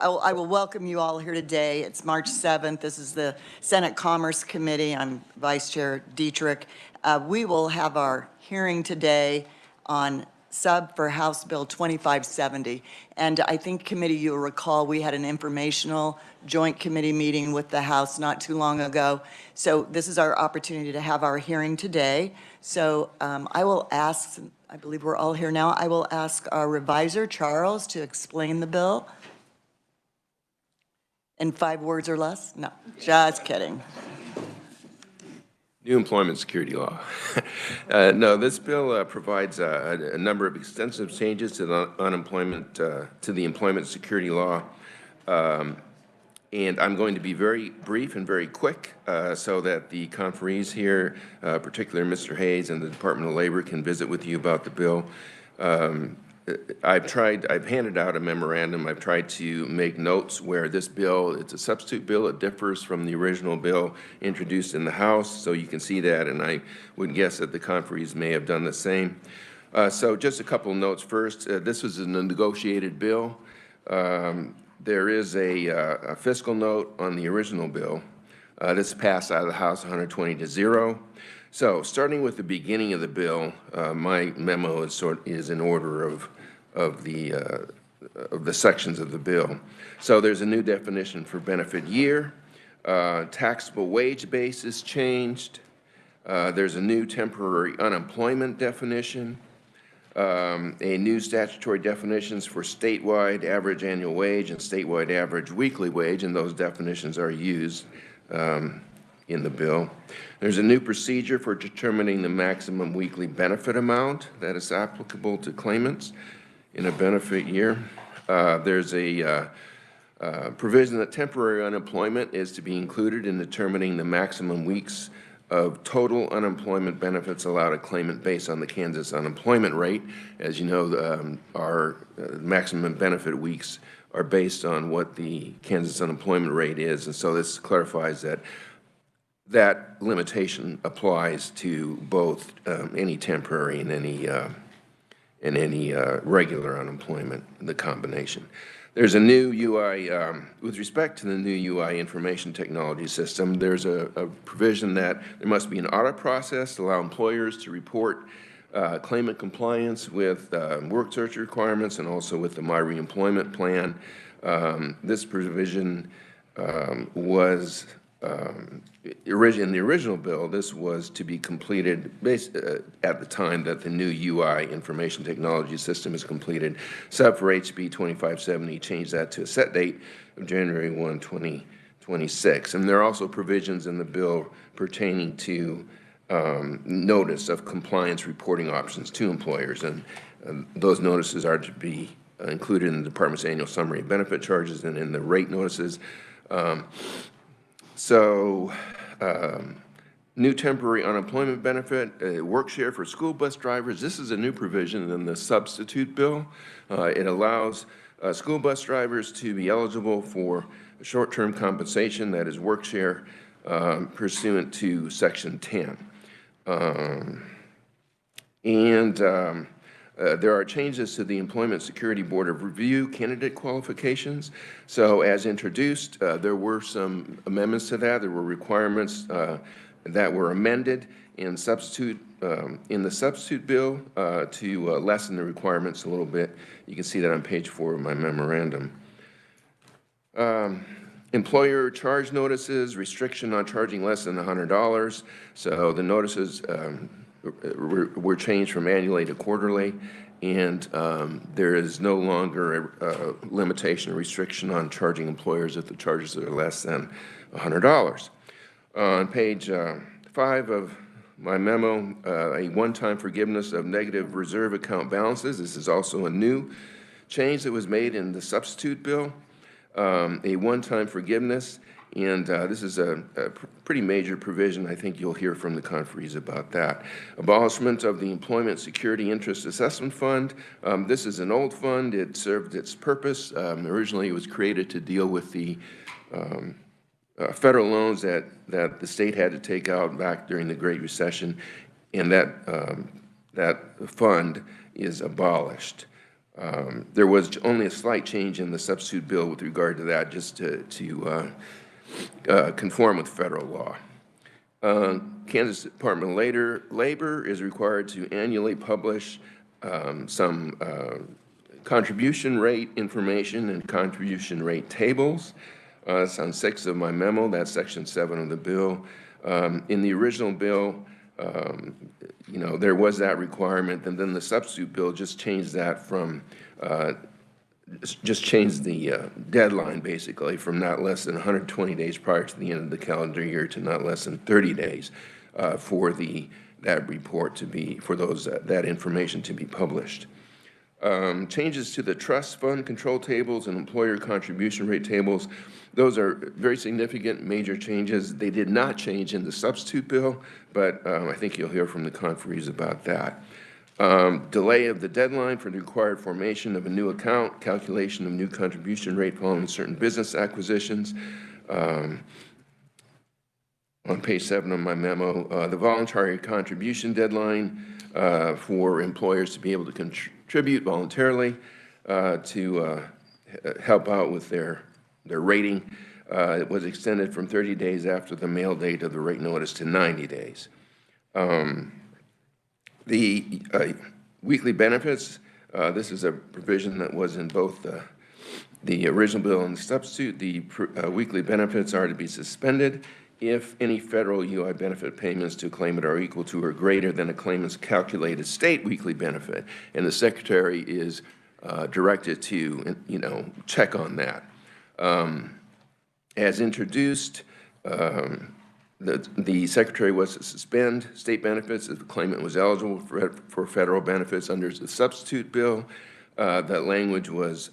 I will welcome you all here today. It's March 7th. This is the Senate Commerce Committee. I'm Vice Chair Dietrich. We will have our hearing today on sub for House Bill 2570. And I think committee, you'll recall, we had an informational joint committee meeting with the House not too long ago. So this is our opportunity to have our hearing today. So I will ask, I believe we're all here now, I will ask our reviser, Charles, to explain the bill. In 5 words or less? No, just kidding. New employment security law. No, this bill provides a number of extensive changes to the employment security law. And I'm going to be very brief and very quick so that the conferees here, particularly Mr. Hayes and the Department of Labor, can visit with you about the bill. I've handed out a memorandum. I've tried to make notes where this bill, it's a substitute bill. It differs from the original bill introduced in the House, so you can see that, and I would guess that the conferees may have done the same. So just a couple of notes first. This was a negotiated bill. There is a fiscal note on the original bill. This passed out of the House 120-0. So, starting with the beginning of the bill, my memo is in order of the sections of the bill. So, there's a new definition for benefit year. Taxable wage base is changed. There's a new temporary unemployment definition. A new statutory definitions for statewide average annual wage and statewide average weekly wage, and those definitions are used in the bill. There's a new procedure for determining the maximum weekly benefit amount that is applicable to claimants in a benefit year. There's a provision that temporary unemployment is to be included in determining the maximum weeks of total unemployment benefits allowed a claimant based on the Kansas unemployment rate. As you know, our maximum benefit weeks are based on what the Kansas unemployment rate is, and so this clarifies that that limitation applies to both any temporary and any regular unemployment, the combination. There's a new UI, with respect to the new UI information technology system, there's a provision that there must be an audit process to allow employers to report claimant compliance with work search requirements and also with the My Reemployment Plan. This provision was in the original bill, this was to be completed at the time that the new UI information technology system is completed. Sub for HB 2570 changed that to a set date of January 1, 2026. And there are also provisions in the bill pertaining to notice of compliance reporting options to employers. And those notices are to be included in the Department's annual summary of benefit charges and in the rate notices. New temporary unemployment benefit, work share for school bus drivers. This is a new provision in the substitute bill. It allows school bus drivers to be eligible for short-term compensation, that is work share, pursuant to Section 10. There are changes to the Employment Security Board of Review candidate qualifications. So as introduced, there were some amendments to that. There were requirements that were amended in the substitute bill to lessen the requirements a little bit. You can see that on page 4 of my memorandum. Employer charge notices, restriction on charging less than $100. So the notices were changed from annually to quarterly, and there is no longer a limitation or restriction on charging employers if the charges are less than $100. On page 5 of my memo, a one-time forgiveness of negative reserve account balances. This is also a new change that was made in the substitute bill, a one-time forgiveness. And this is a pretty major provision. I think you'll hear from the conferees about that. Abolishment of the Employment Security Interest Assessment Fund. This is an old fund. It served its purpose. Originally, it was created to deal with the federal loans that the state had to take out back during the Great Recession, and that fund is abolished. There was only a slight change in the substitute bill with regard to that, just to conform with federal law. Kansas Department of Labor is required to annually publish some contribution rate information and contribution rate tables. That's on 6 of my memo. That's section 7 of the bill. In the original bill, there was that requirement, and then the substitute bill just changed that from, just changed the deadline, basically, from not less than 120 days prior to the end of the calendar year to not less than 30 days for that report to be, for those, that information to be published. Changes to the trust fund control tables and employer contribution rate tables, those are very significant, major changes. They did not change in the substitute bill, but I think you'll hear from the conferees about that. Delay of the deadline for the required formation of a new account, calculation of new contribution rate following certain business acquisitions. On page 7 of my memo, the voluntary contribution deadline for employers to be able to contribute voluntarily to help out with their rating. It was extended from 30 days after the mail date of the rate notice to 90 days. The weekly benefits, this is a provision that was in both the original bill and the substitute. The weekly benefits are to be suspended if any federal UI benefit payments to a claimant are equal to or greater than a claimant's calculated state weekly benefit. And the Secretary is directed to, check on that. As introduced, the Secretary was to suspend state benefits if the claimant was eligible for federal benefits under the substitute bill. That language was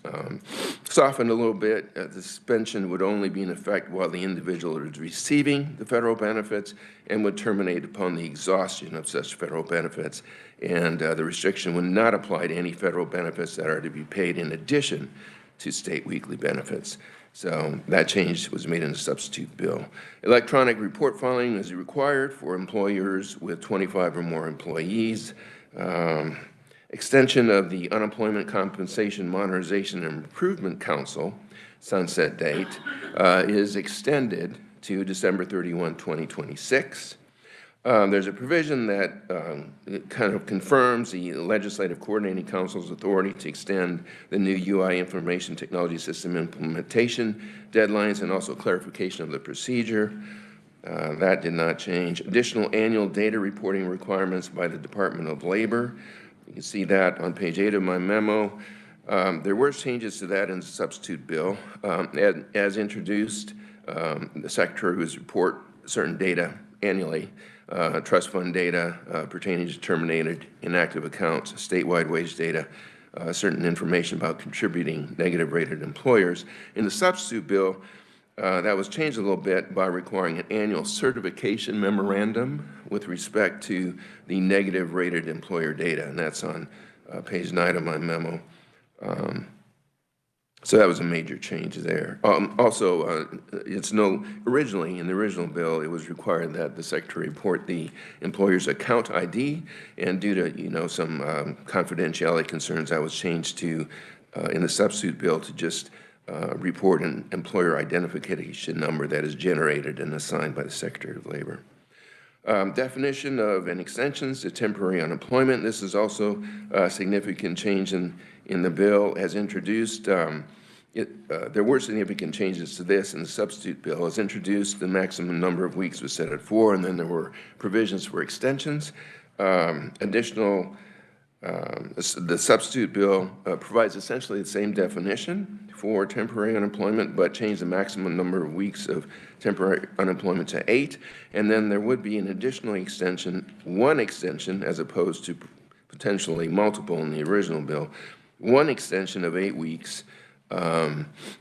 softened a little bit. The suspension would only be in effect while the individual is receiving the federal benefits and would terminate upon the exhaustion of such federal benefits. And the restriction would not apply to any federal benefits that are to be paid in addition to state weekly benefits. So that change was made in the substitute bill. Electronic report filing is required for employers with 25 or more employees. Extension of the Unemployment Compensation Modernization and Improvement Council sunset date is extended to December 31, 2026. There's a provision that kind of confirms the Legislative Coordinating Council's authority to extend the new UI Information Technology System implementation deadlines and also clarification of the procedure. That did not change. Additional annual data reporting requirements by the Department of Labor. You can see that on page 8 of my memo. There were changes to that in the substitute bill. As introduced, the Secretary was report certain data annually, trust fund data pertaining to terminated inactive accounts, statewide wage data, certain information about contributing negative rated employers. In the substitute bill, that was changed a little bit by requiring an annual certification memorandum with respect to the negative rated employer data, and that's on page 9 of my memo. So that was a major change there. Originally, in the original bill, it was required that the Secretary report the employer's account ID, and due to, some confidentiality concerns, that was changed to, in the substitute bill, to just report an employer identification number that is generated and assigned by the Secretary of Labor. Definition of and extensions to temporary unemployment. This is also a significant change in the bill as introduced. There were significant changes to this in the substitute bill. As introduced, the maximum number of weeks was set at 4, and then there were provisions for extensions. The substitute bill provides essentially the same definition for temporary unemployment, but changed the maximum number of weeks of temporary unemployment to 8. And then there would be an additional extension, one extension, as opposed to potentially multiple in the original bill, one extension of 8 weeks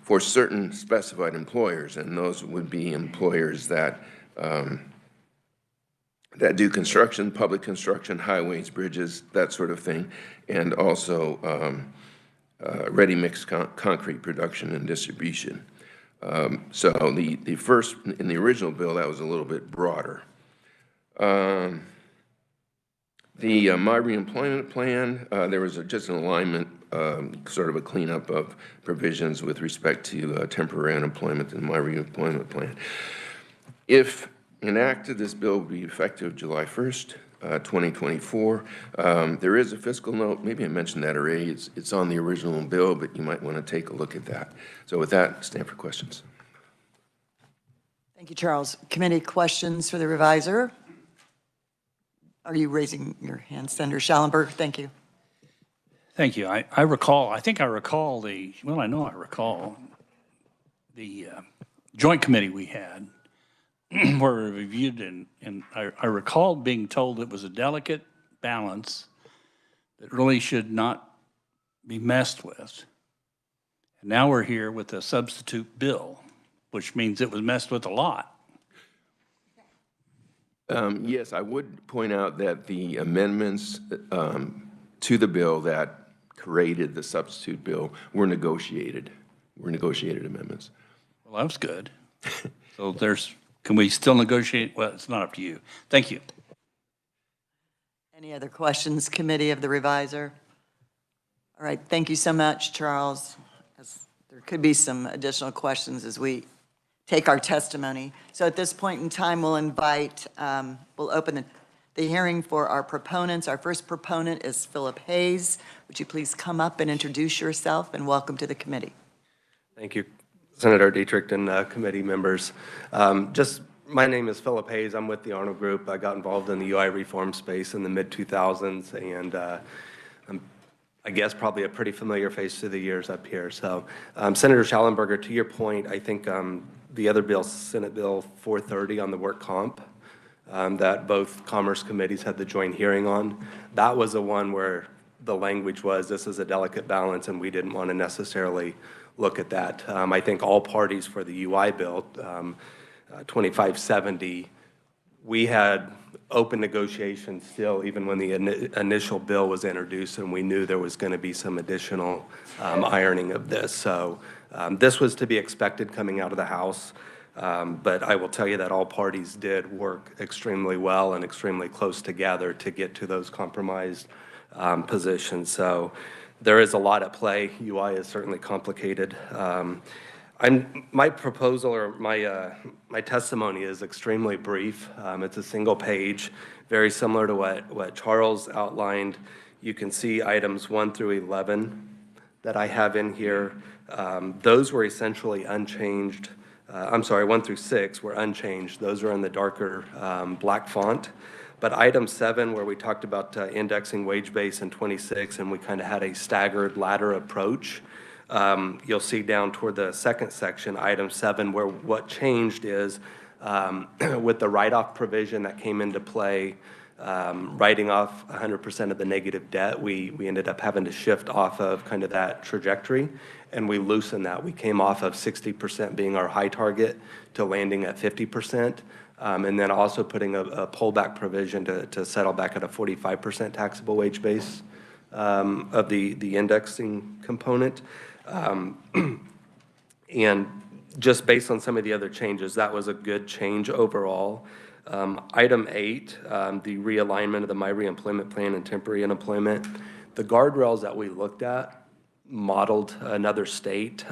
for certain specified employers, and those would be employers that that do construction, public construction, highways, bridges, that sort of thing, and also ready-mix concrete production and distribution. So the first, in the original bill, that was a little bit broader. The My Reemployment Plan, there was just an alignment, sort of a cleanup of provisions with respect to temporary unemployment in My Reemployment Plan. If enacted, this bill will be effective July 1st, 2024. There is a fiscal note. Maybe I mentioned that already. It's on the original bill, but you might want to take a look at that. So with that, stand for questions. Thank you, Charles. Committee questions for the reviser? Are you raising your hand, Senator Schallenberg? Thank you. Thank you. I recall the joint committee we had where we reviewed and I recall being told it was a delicate balance that really should not be messed with. And now we're here with a substitute bill, which means it was messed with a lot. Yes, I would point out that the amendments to the bill that created the substitute bill were negotiated. Were negotiated amendments. Well, that was good. So can we still negotiate? Well, it's not up to you. Thank you. Any other questions, committee of the reviser? All right, thank you so much, Charles. There could be some additional questions as we take our testimony. So at this point in time, we'll open the hearing for our proponents. Our first proponent is Philip Hayes. Would you please come up and introduce yourself, and welcome to the committee. Thank you, Senator Dietrich and committee members. My name is Philip Hayes. I'm with the Arnold Group. I got involved in the UI reform space in the mid-2000s, and I'm, I guess, probably a pretty familiar face to the years up here. So, Senator Schallenberger, to your point, I think the other bill, Senate Bill 430 on the work comp, that both Commerce committees had the joint hearing on, that was the one where the language was, this is a delicate balance, and we didn't want to necessarily look at that. I think all parties for the UI bill, 2570, we had open negotiations still, even when the initial bill was introduced, and we knew there was going to be some additional ironing of this. So this was to be expected coming out of the House, but I will tell you that all parties did work extremely well and extremely close together to get to those compromised positions. So there is a lot at play. UI is certainly complicated. My proposal or my testimony is extremely brief. It's a single page, very similar to what Charles outlined. You can see items 1 through 11 that I have in here. Those were essentially unchanged. I'm sorry, 1 through 6 were unchanged. Those are in the darker black font. But item 7, where we talked about indexing wage base in 26, and we kind of had a staggered ladder approach. You'll see down toward the second section, item 7, where what changed is with the write-off provision that came into play, writing off 100% of the negative debt, we ended up having to shift off of kind of that trajectory, and we loosened that. We came off of 60% being our high target to landing at 50%. And then also putting a pullback provision to settle back at a 45% taxable wage base of the indexing component. And just based on some of the other changes, that was a good change overall. Item 8, the realignment of the My Reemployment Plan and temporary unemployment. The guardrails that we looked at modeled another state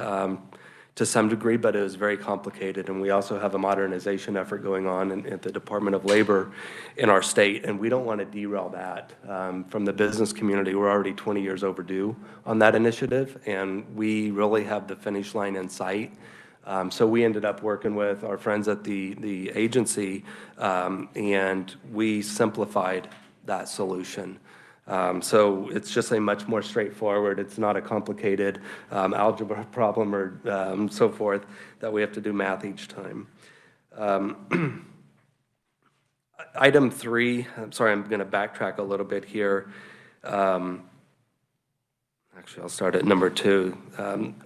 to some degree, but it was very complicated. And we also have a modernization effort going on at the Department of Labor in our state, and we don't want to derail that. From the business community, we're already 20 years overdue on that initiative, and we really have the finish line in sight. So we ended up working with our friends at the agency, and we simplified that solution. So it's just a much more straightforward, it's not a complicated algebra problem or so forth that we have to do math each time. Item 3, I'm sorry, I'm going to backtrack a little bit here. Actually, I'll start at number 2.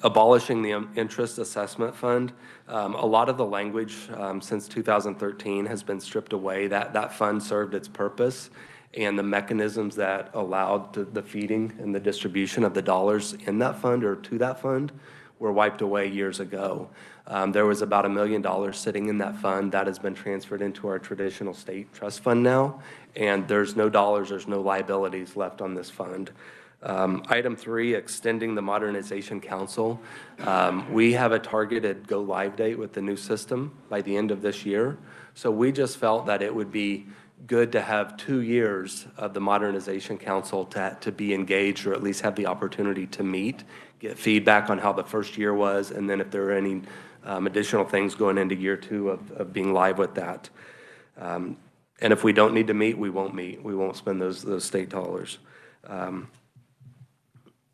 Abolishing the interest assessment fund. A lot of the language since 2013 has been stripped away. That fund served its purpose, and the mechanisms that allowed the feeding and the distribution of the dollars in that fund or to that fund were wiped away years ago. There was about $1 million sitting in that fund. That has been transferred into our traditional state trust fund now, and there's no dollars, there's no liabilities left on this fund. Item 3, extending the Modernization Council. We have a targeted go-live date with the new system by the end of this year. So we just felt that it would be good to have 2 years of the Modernization Council to be engaged, or at least have the opportunity to meet, get feedback on how the first year was, and then if there are any additional things going into year 2 of being live with that. And if we don't need to meet, we won't meet. We won't spend those state dollars.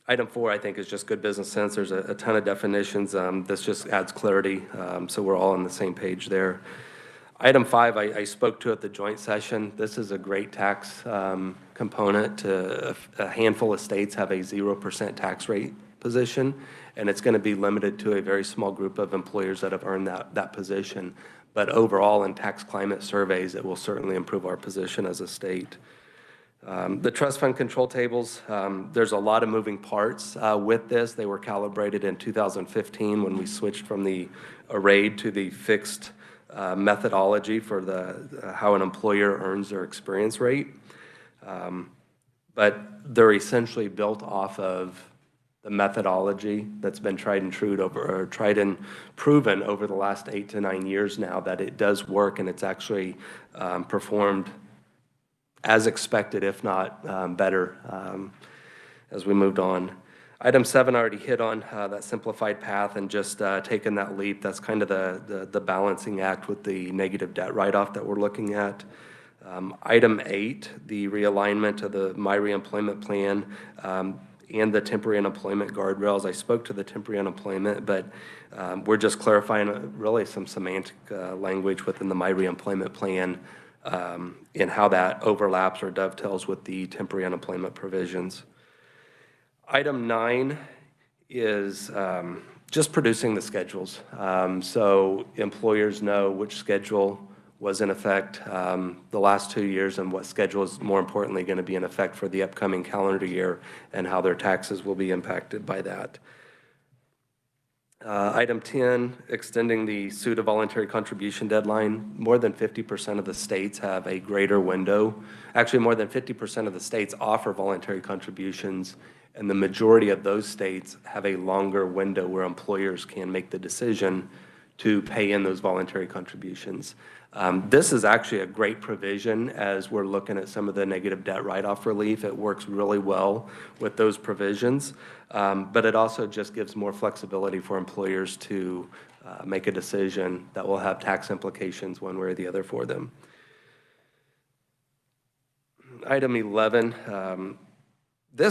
Item 4, I think, is just good business sense. There's a ton of definitions. This just adds clarity, so we're all on the same page there. Item 5, I spoke to at the joint session. This is a great tax component. A handful of states have a 0% tax rate position, and it's going to be limited to a very small group of employers that have earned that position. But overall, in tax climate surveys, it will certainly improve our position as a state. The trust fund control tables, there's a lot of moving parts with this. They were calibrated in 2015 when we switched from the arrayed to the fixed methodology for how an employer earns their experience rate. But they're essentially built off of the methodology that's been tried and proven over the last 8 to 9 years now, that it does work, and it's actually performed as expected, if not better, as we moved on. Item 7 I already hit on, that simplified path and just taking that leap. That's kind of the balancing act with the negative debt write-off that we're looking at. Item 8, the realignment of the My Reemployment Plan and the temporary unemployment guardrails. I spoke to the temporary unemployment, but we're just clarifying really some semantic language within the My Reemployment Plan and how that overlaps or dovetails with the temporary unemployment provisions. Item 9 is just producing the schedules. So employers know which schedule was in effect the last 2 years and what schedule is more importantly going to be in effect for the upcoming calendar year, and how their taxes will be impacted by that. Item 10, extending the SUTA voluntary contribution deadline. More than 50% of the states have a greater window. Actually, more than 50% of the states offer voluntary contributions, and the majority of those states have a longer window where employers can make the decision to pay in those voluntary contributions. This is actually a great provision as we're looking at some of the negative debt write-off relief. It works really well with those provisions, but it also just gives more flexibility for employers to make a decision that will have tax implications one way or the other for them. Item 11,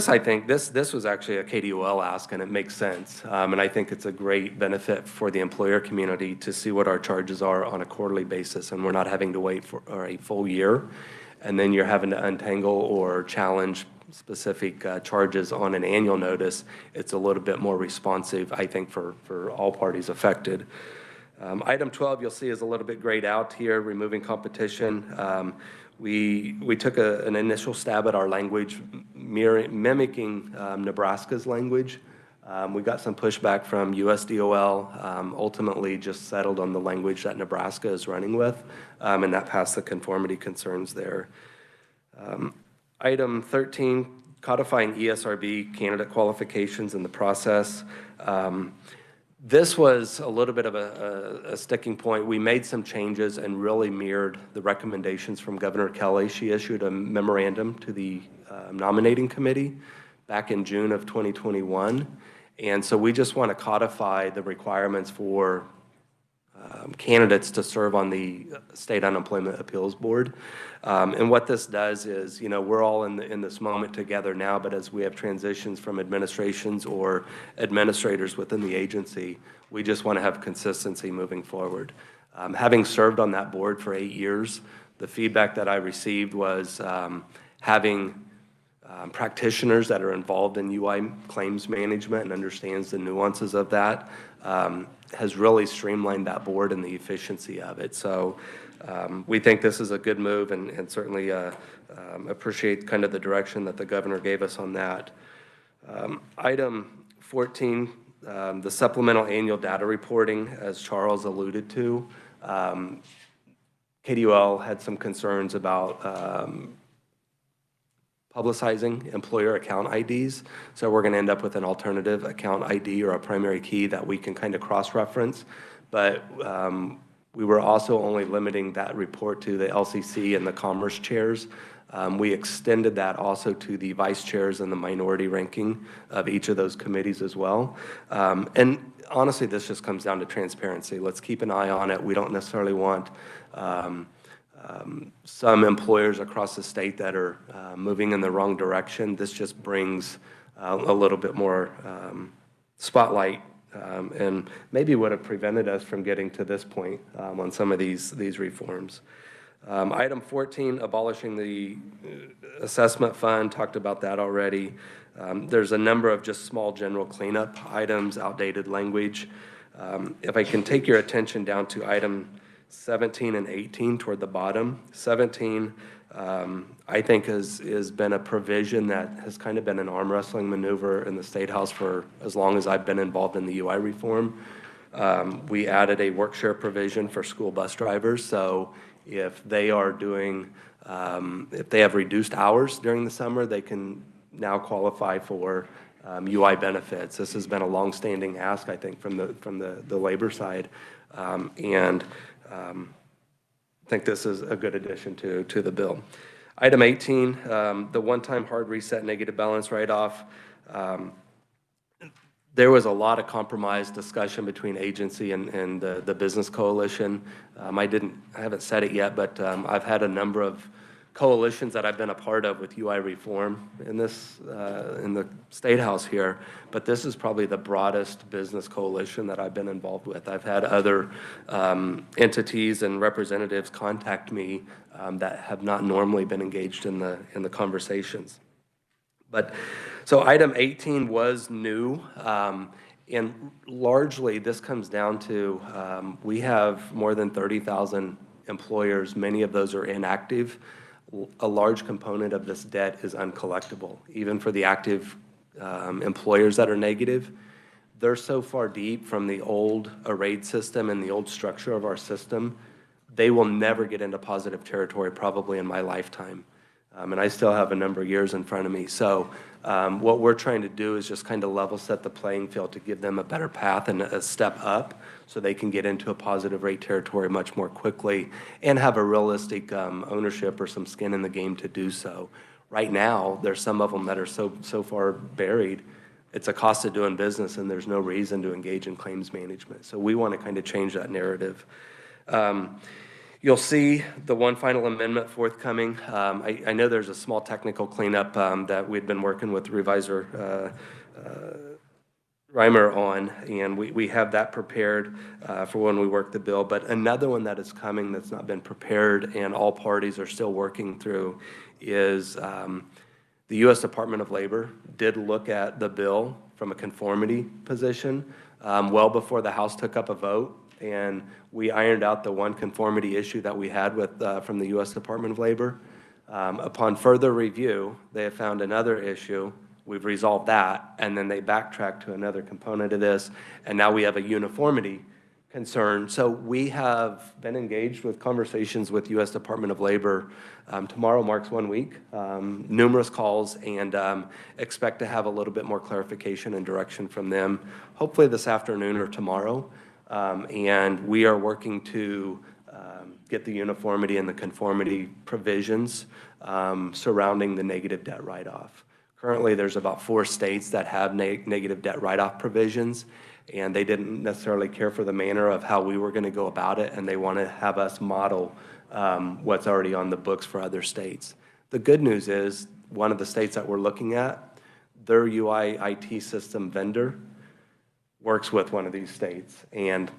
I think this was actually a KDOL ask, and it makes sense. And I think it's a great benefit for the employer community to see what our charges are on a quarterly basis, and we're not having to wait for a full year. And then you're having to untangle or challenge specific charges on an annual notice. It's a little bit more responsive, I think, for all parties affected. Item 12 you'll see is a little bit grayed out here, removing competition. We took an initial stab at our language, mimicking Nebraska's language. We got some pushback from USDOL, ultimately just settled on the language that Nebraska is running with, and that passed the conformity concerns there. Item 13, codifying ESRB candidate qualifications in the process. This was a little bit of a sticking point. We made some changes and really mirrored the recommendations from Governor Kelly. She issued a memorandum to the nominating committee back in June of 2021. And so we just want to codify the requirements for candidates to serve on the State Unemployment Appeals Board. And what this does is, we're all in this moment together now, but as we have transitions from administrations or administrators within the agency, we just want to have consistency moving forward. Having served on that board for 8 years, the feedback that I received was having practitioners that are involved in UI claims management and understands the nuances of that has really streamlined that board and the efficiency of it. So we think this is a good move, and certainly appreciate kind of the direction that the governor gave us on that. Item 14, the supplemental annual data reporting, as Charles alluded to. KDOL had some concerns about publicizing employer account IDs. So we're going to end up with an alternative account ID or a primary key that we can kind of cross-reference. But we were also only limiting that report to the LCC and the Commerce chairs. We extended that also to the vice chairs and the minority ranking of each of those committees as well. And honestly, this just comes down to transparency. Let's keep an eye on it. We don't necessarily want some employers across the state that are moving in the wrong direction. This just brings a little bit more spotlight and maybe would have prevented us from getting to this point on some of these reforms. Item 14, abolishing the assessment fund, talked about that already. There's a number of just small general cleanup items, outdated language. If I can take your attention down to item 17 and 18 toward the bottom. 17, I think has been a provision that has kind of been an arm wrestling maneuver in the State House for as long as I've been involved in the UI reform. We added a work share provision for school bus drivers. So if they are doing, if they have reduced hours during the summer, they can now qualify for UI benefits. This has been a longstanding ask, I think, from the labor side, and I think this is a good addition to the bill. Item 18, the one-time hard reset negative balance write-off. There was a lot of compromise discussion between agency and the business coalition. I haven't said it yet, but I've had a number of coalitions that I've been a part of with UI reform in the State House here, but this is probably the broadest business coalition that I've been involved with. I've had other entities and representatives contact me that have not normally been engaged in the conversations. But so item 18 was new, and largely this comes down to we have more than 30,000 employers. Many of those are inactive. A large component of this debt is uncollectible, even for the active employers that are negative. They're so far deep from the old arrayed system and the old structure of our system, they will never get into positive territory probably in my lifetime. And I still have a number of years in front of me. So what we're trying to do is just kind of level set the playing field to give them a better path and a step up so they can get into a positive rate territory much more quickly and have a realistic ownership or some skin in the game to do so. Right now, there's some of them that are so far buried, it's a cost of doing business and there's no reason to engage in claims management. So we want to kind of change that narrative. You'll see the one final amendment forthcoming. I know there's a small technical cleanup that we'd been working with Revisor Reimer on, and we have that prepared for when we work the bill. But another one that is coming that's not been prepared and all parties are still working through is the U.S. Department of Labor did look at the bill from a conformity position well before the House took up a vote. And we ironed out the one conformity issue that we had with from the U.S. Department of Labor. Upon further review, they have found another issue. We've resolved that, and then they backtracked to another component of this, and now we have a uniformity concern. So we have been engaged with conversations with U.S. Department of Labor. Tomorrow marks 1 week, numerous calls, and expect to have a little bit more clarification and direction from them, hopefully this afternoon or tomorrow. And we are working to get the uniformity and the conformity provisions surrounding the negative debt write-off. Currently, there's about 4 states that have negative debt write-off provisions, and they didn't necessarily care for the manner of how we were going to go about it, and they want to have us model what's already on the books for other states. The good news is, one of the states that we're looking at, their UI IT system vendor works with one of these states. And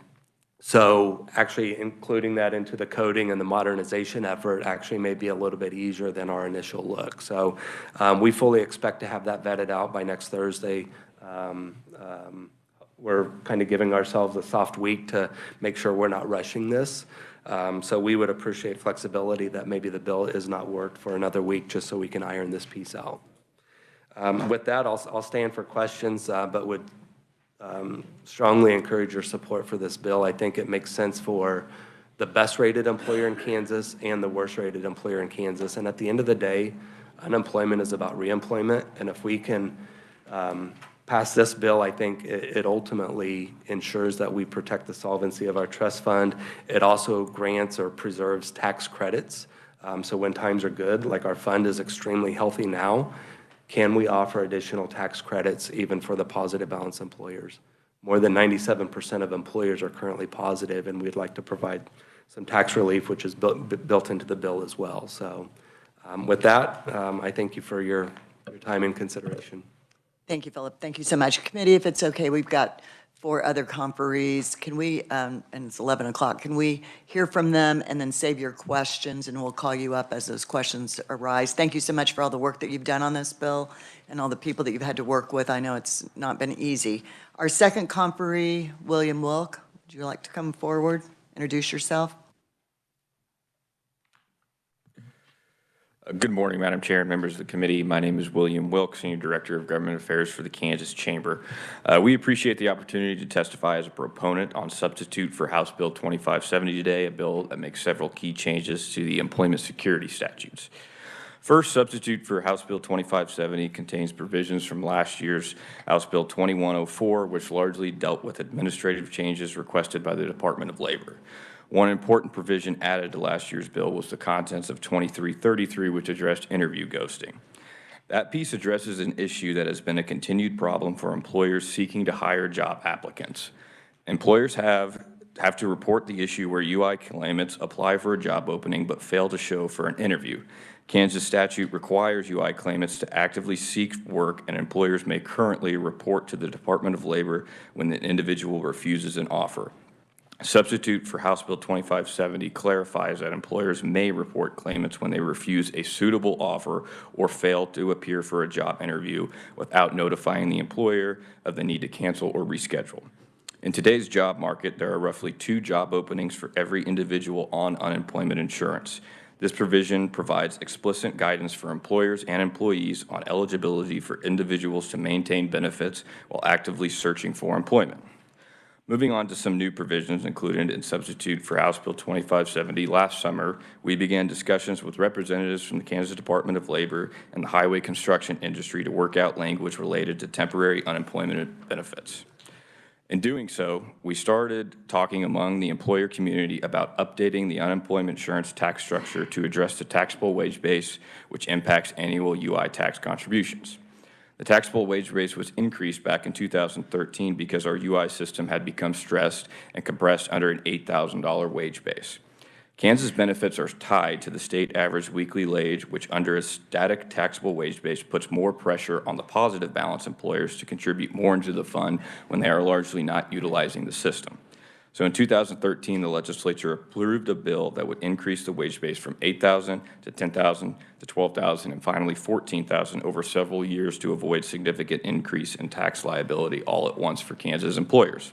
so actually including that into the coding and the modernization effort actually may be a little bit easier than our initial look. So we fully expect to have that vetted out by next Thursday. We're kind of giving ourselves a soft week to make sure we're not rushing this. So we would appreciate flexibility that maybe the bill is not worked for another week just so we can iron this piece out. With that, I'll stand for questions, but would strongly encourage your support for this bill. I think it makes sense for the best-rated employer in Kansas and the worst-rated employer in Kansas. And at the end of the day, unemployment is about reemployment. And if we can pass this bill, I think it ultimately ensures that we protect the solvency of our trust fund. It also grants or preserves tax credits. So when times are good, like our fund is extremely healthy now, can we offer additional tax credits even for the positive balance employers? More than 97% of employers are currently positive, and we'd like to provide some tax relief, which is built into the bill as well. So with that, I thank you for your time and consideration. Thank you, Philip. Thank you so much. Committee, if it's okay, we've got 4 other conferees. Can we, and it's 11 o'clock, can we hear from them and then save your questions, and we'll call you up as those questions arise. Thank you so much for all the work that you've done on this bill and all the people that you've had to work with. I know it's not been easy. Our second conferee, William Wilk, would you like to come forward, introduce yourself? Good morning, Madam Chair and members of the committee. My name is William Wilk, Senior Director of Government Affairs for the Kansas Chamber. We appreciate the opportunity to testify as a proponent on substitute for House Bill 2570 today, a bill that makes several key changes to the employment security statutes. First, substitute for House Bill 2570 contains provisions from last year's House Bill 2104, which largely dealt with administrative changes requested by the Department of Labor. One important provision added to last year's bill was the contents of 2333, which addressed interview ghosting. That piece addresses an issue that has been a continued problem for employers seeking to hire job applicants. Employers have to report the issue where UI claimants apply for a job opening but fail to show for an interview. Kansas statute requires UI claimants to actively seek work, and employers may currently report to the Department of Labor when the individual refuses an offer. Substitute for House Bill 2570 clarifies that employers may report claimants when they refuse a suitable offer or fail to appear for a job interview without notifying the employer of the need to cancel or reschedule. In today's job market, there are roughly 2 job openings for every individual on unemployment insurance. This provision provides explicit guidance for employers and employees on eligibility for individuals to maintain benefits while actively searching for employment. Moving on to some new provisions included in substitute for House Bill 2570, last summer, we began discussions with representatives from the Kansas Department of Labor and the highway construction industry to work out language related to temporary unemployment benefits. In doing so, we started talking among the employer community about updating the unemployment insurance tax structure to address the taxable wage base, which impacts annual UI tax contributions. The taxable wage base was increased back in 2013 because our UI system had become stressed and compressed under an $8,000 wage base. Kansas benefits are tied to the state average weekly wage, which under a static taxable wage base puts more pressure on the positive balance employers to contribute more into the fund when they are largely not utilizing the system. So in 2013, the legislature approved a bill that would increase the wage base from $8,000 to $10,000 to $12,000 and finally $14,000 over several years to avoid significant increase in tax liability all at once for Kansas employers.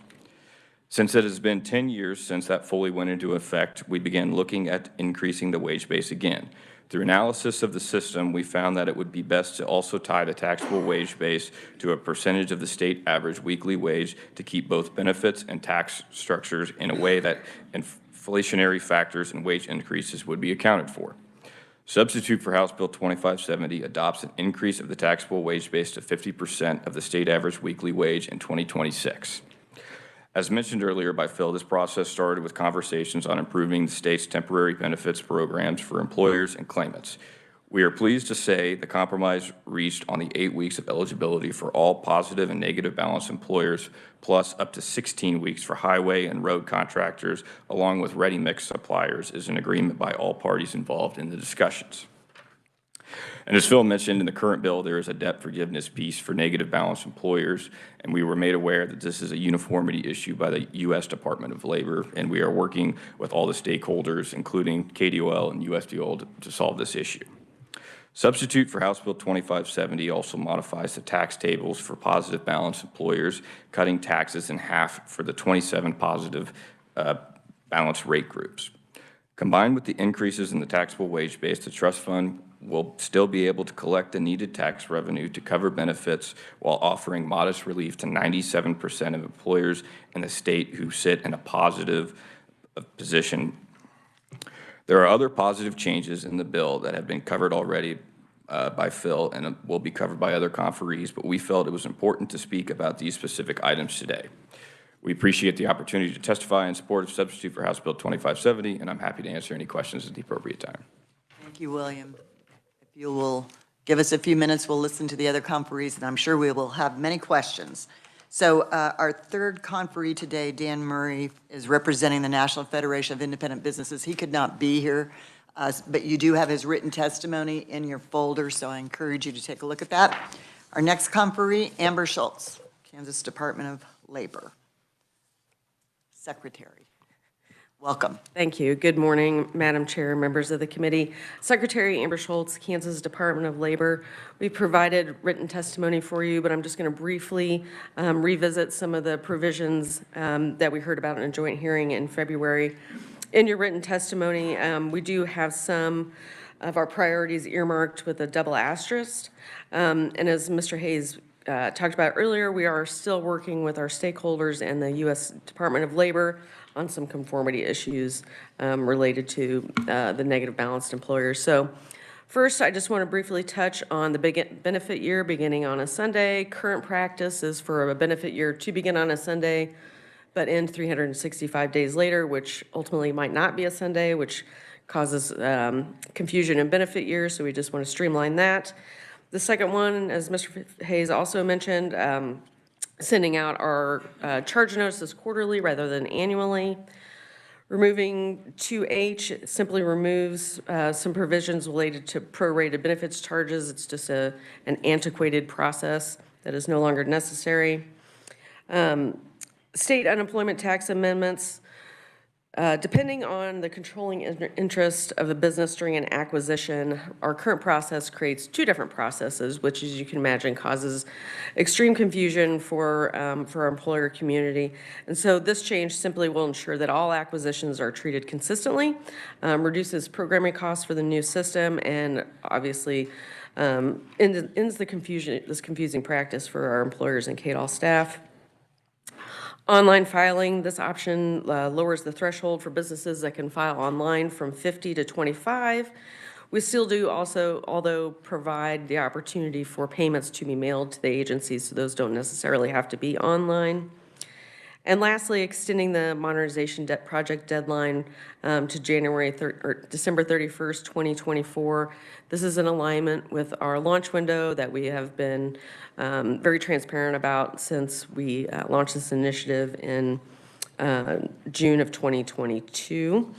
Since it has been 10 years since that fully went into effect, we began looking at increasing the wage base again. Through analysis of the system, we found that it would be best to also tie the taxable wage base to a percentage of the state average weekly wage to keep both benefits and tax structures in a way that inflationary factors and wage increases would be accounted for. Substitute for House Bill 2570 adopts an increase of the taxable wage base to 50% of the state average weekly wage in 2026. As mentioned earlier by Phil, this process started with conversations on improving the state's temporary benefits programs for employers and claimants. We are pleased to say the compromise reached on the 8 weeks of eligibility for all positive and negative balance employers, plus up to 16 weeks for highway and road contractors, along with ready-mix suppliers, is an agreement by all parties involved in the discussions. And as Phil mentioned, in the current bill, there is a debt forgiveness piece for negative balance employers, and we were made aware that this is a uniformity issue by the U.S. Department of Labor, and we are working with all the stakeholders, including KDOL and USDOL, to solve this issue. Substitute for House Bill 2570 also modifies the tax tables for positive balance employers, cutting taxes in half for the 27 positive balance rate groups. Combined with the increases in the taxable wage base, the trust fund will still be able to collect the needed tax revenue to cover benefits while offering modest relief to 97% of employers in the state who sit in a positive position. There are other positive changes in the bill that have been covered already by Phil and will be covered by other conferees, but we felt it was important to speak about these specific items today. We appreciate the opportunity to testify in support of substitute for House Bill 2570, and I'm happy to answer any questions at the appropriate time. Thank you, William. If you will give us a few minutes, we'll listen to the other conferees, and I'm sure we will have many questions. So our third conferee today, Dan Murray, is representing the National Federation of Independent Businesses. He could not be here, but you do have his written testimony in your folder, so I encourage you to take a look at that. Our next conferee, Amber Schultz, Kansas Department of Labor. Secretary. Welcome. Thank you. Good morning, Madam Chair, members of the committee. Secretary Amber Schultz, Kansas Department of Labor. We provided written testimony for you, but I'm just going to briefly revisit some of the provisions that we heard about in a joint hearing in February. In your written testimony, we do have some of our priorities earmarked with a double asterisk. And as Mr. Hayes talked about earlier, we are still working with our stakeholders and the U.S. Department of Labor on some conformity issues related to the negative balanced employers. So first, I just want to briefly touch on the benefit year beginning on a Sunday. Current practice is for a benefit year to begin on a Sunday, but end 365 days later, which ultimately might not be a Sunday, which causes confusion in benefit years. So we just want to streamline that. The second one, as Mr. Hayes also mentioned, sending out our charge notices quarterly rather than annually. Removing 2H simply removes some provisions related to prorated benefits charges. It's just an antiquated process that is no longer necessary. State unemployment tax amendments. Depending on the controlling interest of the business during an acquisition, our current process creates two different processes, which, as you can imagine, causes extreme confusion for our employer community. And so this change simply will ensure that all acquisitions are treated consistently, reduces programming costs for the new system, and obviously ends this confusing practice for our employers and KDOL staff. Online filing, this option lowers the threshold for businesses that can file online from 50 to 25. We still do also, although, provide the opportunity for payments to be mailed to the agencies, so those don't necessarily have to be online. And lastly, extending the modernization debt project deadline to December 31st, 2024. This is in alignment with our launch window that we have been very transparent about since we launched this initiative in June of 2022.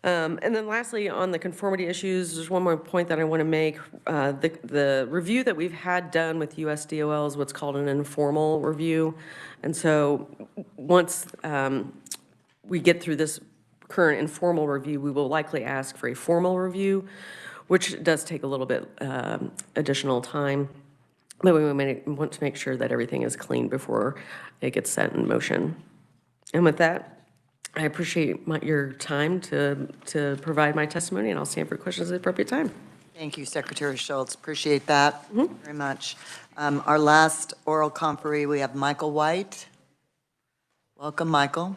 And then lastly, on the conformity issues, there's one more point that I want to make. The review that we've had done with USDOL is what's called an informal review. And so once we get through this current informal review, we will likely ask for a formal review, which does take a little bit additional time. But we want to make sure that everything is clean before it gets set in motion. And with that, I appreciate your time to provide my testimony, and I'll stand for questions at the appropriate time. Thank you, Secretary Schultz. Appreciate that very much. Our last oral conferee, we have Michael White. Welcome, Michael.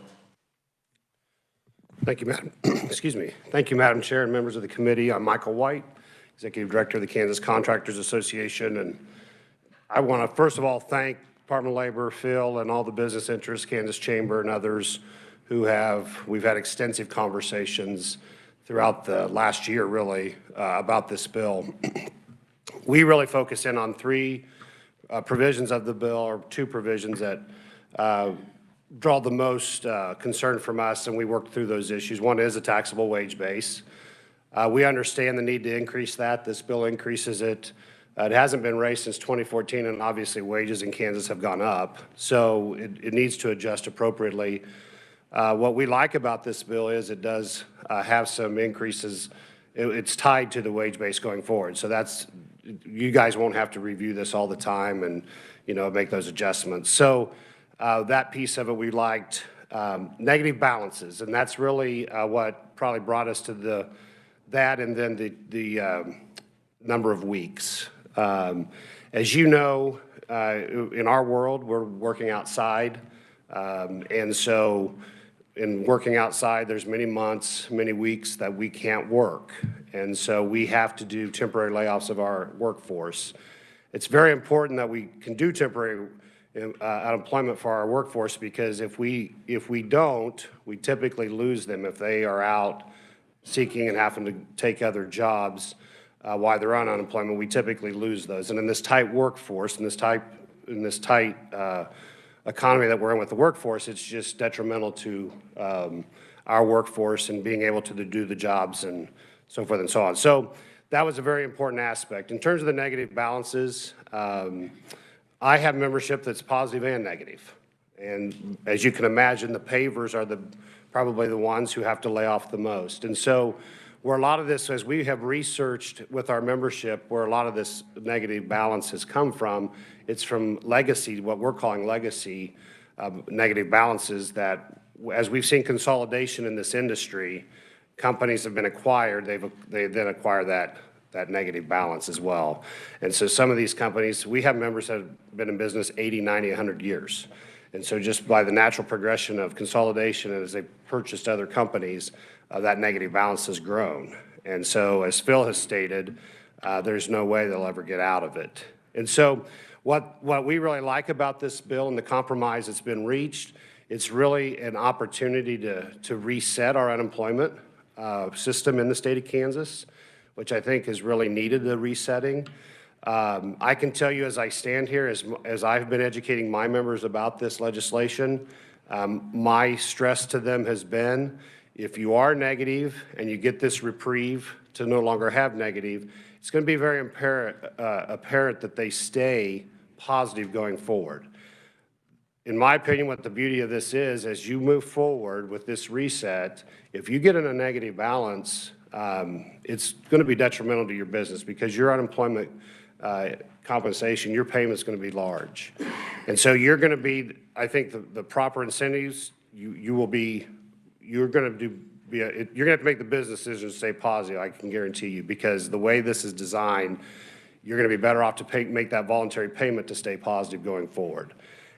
Thank you, Madam. Excuse me. Thank you, Madam Chair and members of the committee. I'm Michael White, Executive Director of the Kansas Contractors Association, and I want to first of all thank Department of Labor, Phil, and all the business interests, Kansas Chamber, and others we've had extensive conversations throughout the last year, really, about this bill. We really focus in on three provisions of the bill, or two provisions that draw the most concern from us, and we worked through those issues. One is a taxable wage base. We understand the need to increase that. This bill increases it. It hasn't been raised since 2014, and obviously wages in Kansas have gone up, so it needs to adjust appropriately. What we like about this bill is it does have some increases. It's tied to the wage base going forward. So you guys won't have to review this all the time and, make those adjustments. So that piece of it we liked. Negative balances, and that's really what probably brought us to that, and then the number of weeks. As you know, in our world, we're working outside. And so in working outside, there's many months, many weeks that we can't work. And so we have to do temporary layoffs of our workforce. It's very important that we can do temporary unemployment for our workforce, because if we don't, we typically lose them if they are out seeking and having to take other jobs while they're on unemployment. We typically lose those. And in this tight workforce, in this tight economy that we're in with the workforce, it's just detrimental to our workforce and being able to do the jobs and so forth and so on. So that was a very important aspect. In terms of the negative balances, I have membership that's positive and negative. And as you can imagine, the pavers are probably the ones who have to lay off the most. And so where a lot of this, as we have researched with our membership, where a lot of this negative balance has come from, it's from legacy, what we're calling legacy negative balances, that as we've seen consolidation in this industry, companies have been acquired, they then acquire that negative balance as well. And so some of these companies, we have members that have been in business 80, 90, 100 years. And so just by the natural progression of consolidation and as they purchased other companies, that negative balance has grown. And so as Phil has stated, there's no way they'll ever get out of it. And so what we really like about this bill and the compromise that's been reached, it's really an opportunity to reset our unemployment system in the state of Kansas, which I think has really needed the resetting. I can tell you as I stand here, as I've been educating my members about this legislation, my stress to them has been, if you are negative and you get this reprieve to no longer have negative, it's going to be very apparent that they stay positive going forward. In my opinion, what the beauty of this is, as you move forward with this reset, if you get in a negative balance, it's going to be detrimental to your business, because your unemployment compensation, your payment's going to be large. And so you're going to be, I think the proper incentives, you're going to have to make the business decision to stay positive, I can guarantee you, because the way this is designed, you're going to be better off to make that voluntary payment to stay positive going forward.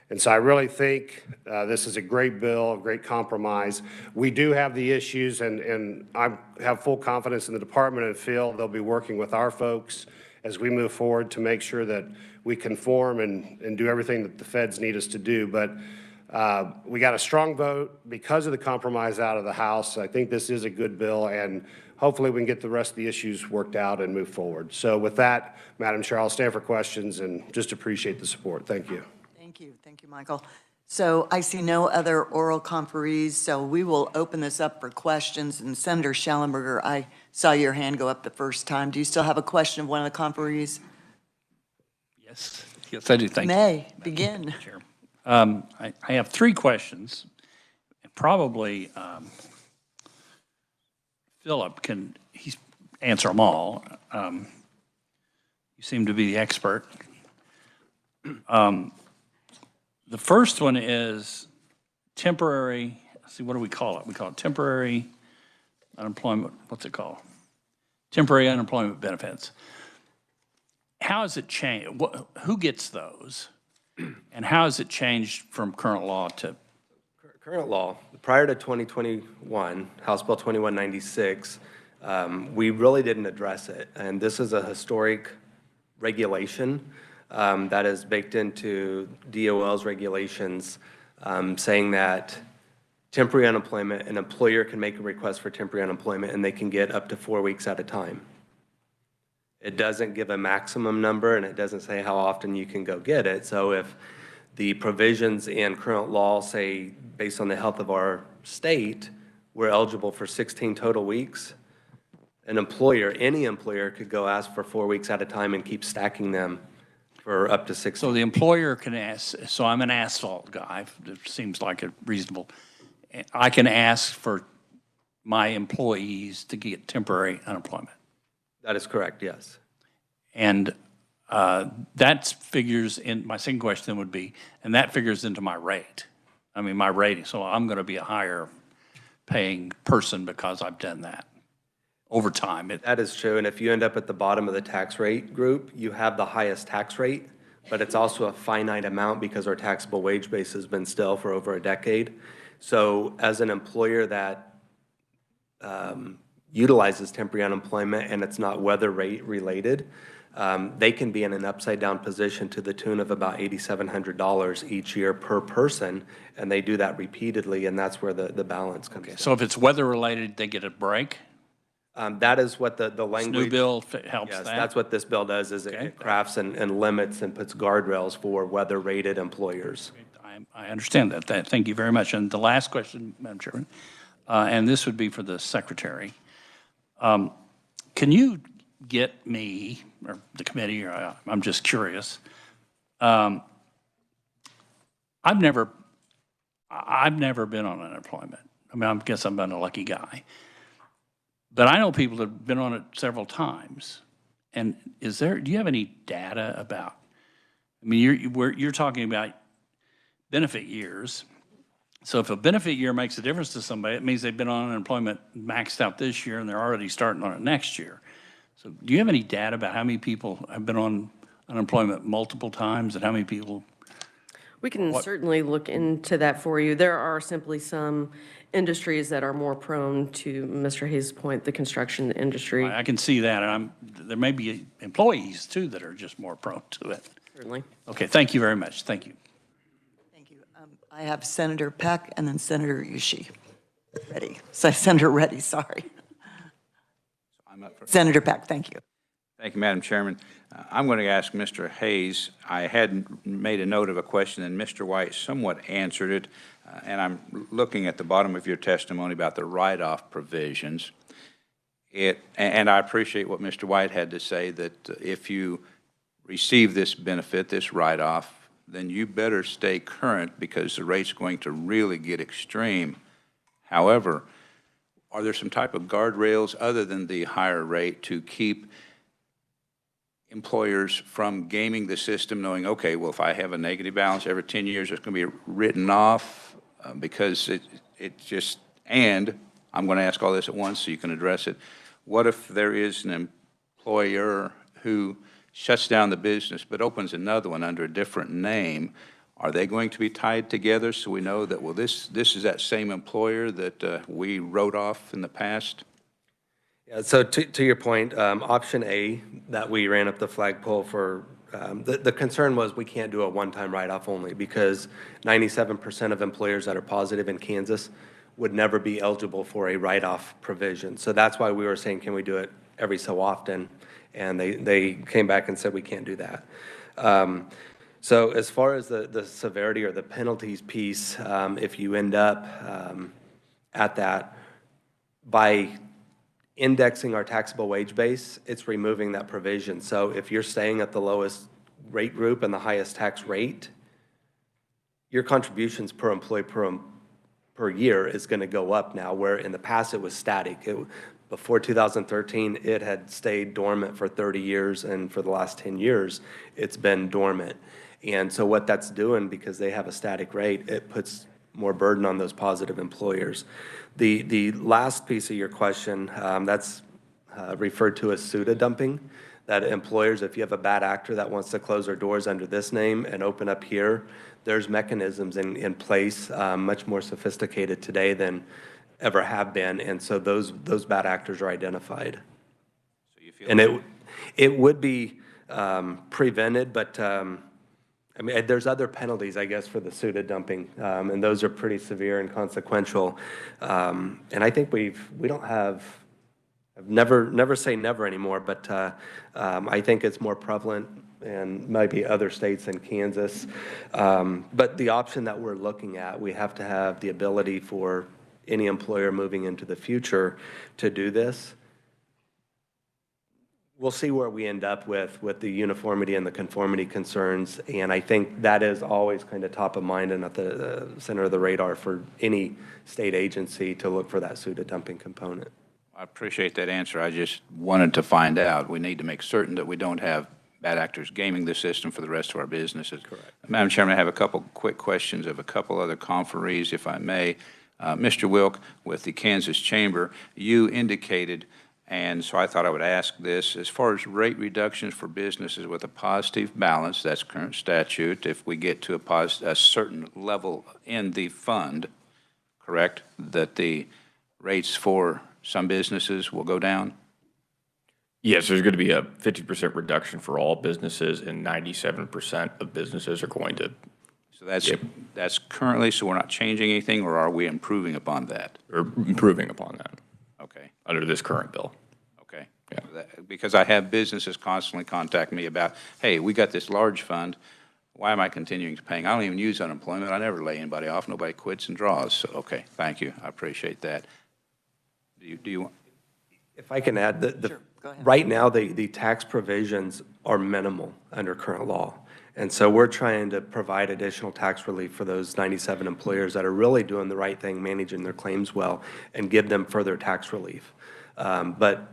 And so I really think this is a great bill, a great compromise. We do have the issues, and I have full confidence in the department and Phil. They'll be working with our folks as we move forward to make sure that we conform and do everything that the feds need us to do. But we got a strong vote because of the compromise out of the House. I think this is a good bill, and hopefully we can get the rest of the issues worked out and move forward. So with that, Madam Chair, I'll stand for questions and just appreciate the support. Thank you. Thank you, Michael. So I see no other oral conferees, so we will open this up for questions. And Senator Schellenberger, I saw your hand go up the first time. Do you still have a question of one of the conferees? Yes, I do. Thank you. May begin. Chair. I have three questions. Probably Philip can answer them all. You seem to be the expert. The first one is temporary, what do we call it? We call it temporary unemployment, what's it called? Temporary unemployment benefits. How has it changed? Who gets those? And how has it changed from current law to? Current law, prior to 2021, House Bill 2196, we really didn't address it. And this is a historic regulation that is baked into DOL's regulations, saying that temporary unemployment, an employer can make a request for temporary unemployment and they can get up to 4 weeks at a time. It doesn't give a maximum number, and it doesn't say how often you can go get it. So if the provisions in current law say, based on the health of our state, we're eligible for 16 total weeks, an employer, any employer, could go ask for 4 weeks at a time and keep stacking them for up to 16. So the employer can ask, so I'm an asphalt guy, it seems like a reasonable, I can ask for my employees to get temporary unemployment. That is correct, yes. And that figures in, my second question would be, and that figures into my rate. I mean, my rating, so I'm going to be a higher paying person because I've done that. overtime. That is true, and if you end up at the bottom of the tax rate group, you have the highest tax rate, but it's also a finite amount because our taxable wage base has been still for over a decade. So as an employer that utilizes temporary unemployment and it's not weather rate related, they can be in an upside-down position to the tune of about $8,700 each year per person, and they do that repeatedly, and that's where the balance comes in. So if it's weather-related, they get a break? That is what the This language. new bill helps Yes, that? that's what this bill does, is Okay. it crafts and limits and puts guardrails for weather-rated employers. I understand that. Thank you very much. And the last question, Madam Chairman, and this would be for the secretary. Can you get me, or the committee, or I'm just curious, I've never been on unemployment. I mean, I guess I've been a lucky guy. But I know people that have been on it several times. And do you have any data about, I mean, you're talking about benefit years. So if a benefit year makes a difference to somebody, it means they've been on unemployment maxed out this year and they're already starting on it next year. So do you have any data about how many people have been on unemployment multiple times and how many people? We can certainly look into that for you. There are simply some industries that are more prone to, Mr. Hayes' point, the construction industry. I can see that, and there may be employees too that are just more prone to it. Certainly. Okay, thank you very much. Thank you. Thank you. I have Senator Peck and then Senator Yushi. Reddy. So Senator Reddy, sorry. I'm up for. Senator Peck, thank you. Thank you, Madam Chairman. I'm going to ask Mr. Hayes. I had made a note of a question, and Mr. White somewhat answered it, and I'm looking at the bottom of your testimony about the write-off provisions. And I appreciate what Mr. White had to say, that if you receive this benefit, this write-off, then you better stay current because the rate's going to really get extreme. However, are there some type of guardrails other than the higher rate to keep employers from gaming the system, knowing, okay, well, if I have a negative balance every 10 years, it's going to be written off because it just, and I'm going to ask all this at once so you can address it. What if there is an employer who shuts down the business but opens another one under a different name? Are they going to be tied together so we know that, well, this is that same employer that we wrote off in the past? Yeah, so to your point, option A that we ran up the flagpole for, the concern was we can't do a one-time write-off only because 97% of employers that are positive in Kansas would never be eligible for a write-off provision. So that's why we were saying, can we do it every so often? And they came back and said we can't do that. So as far as the severity or the penalties piece, if you end up at that, by indexing our taxable wage base, it's removing that provision. So if you're staying at the lowest rate group and the highest tax rate, your contributions per employee per year is going to go up now, where in the past it was static. Before 2013, it had stayed dormant for 30 years, and for the last 10 years, it's been dormant. And so what that's doing, because they have a static rate, it puts more burden on those positive employers. The last piece of your question, that's referred to as SUTA dumping, that employers, if you have a bad actor that wants to close their doors under this name and open up here, there's mechanisms in place, much more sophisticated today than ever have been, and so those bad actors are identified. So you feel And it would be prevented, but I mean, there's other penalties, I guess, for the SUTA dumping, and those are pretty severe and consequential. And I think we don't have, never say never anymore, but I think it's more prevalent in maybe other states than Kansas. But the option that we're looking at, we have to have the ability for any employer moving into the future to do this. We'll see where we end up with the uniformity and the conformity concerns, and I think that is always kind of top of mind and at the center of the radar for any state agency to look for that SUTA dumping component. I appreciate that answer. I just wanted to find out. We need to make certain that we don't have bad actors gaming the system for the rest of our businesses. Correct. Madam Chairman, I have a couple quick questions of a couple other conferees, if I may. Mr. Wilk, with the Kansas Chamber, you indicated And so I thought I would ask this, as far as rate reductions for businesses with a positive balance, that's current statute, if we get to a certain level in the fund, correct, that the rates for some businesses will go down? Yes, there's going to be a 50% reduction for all businesses, and 97% of businesses are going to, So that's currently, so we're not changing anything, or are we improving upon that? or improving upon that Okay, under this current bill. okay. Yeah. Because I have businesses constantly contact me about, hey, we got this large fund, why am I continuing to paying? I don't even use unemployment, I never lay anybody off, nobody quits and draws, so, okay, thank you, I appreciate that. Do you want? If I can add, Sure, go ahead. right now, the tax provisions are minimal under current law. And so we're trying to provide additional tax relief for those 97 employers that are really doing the right thing, managing their claims well, and give them further tax relief. But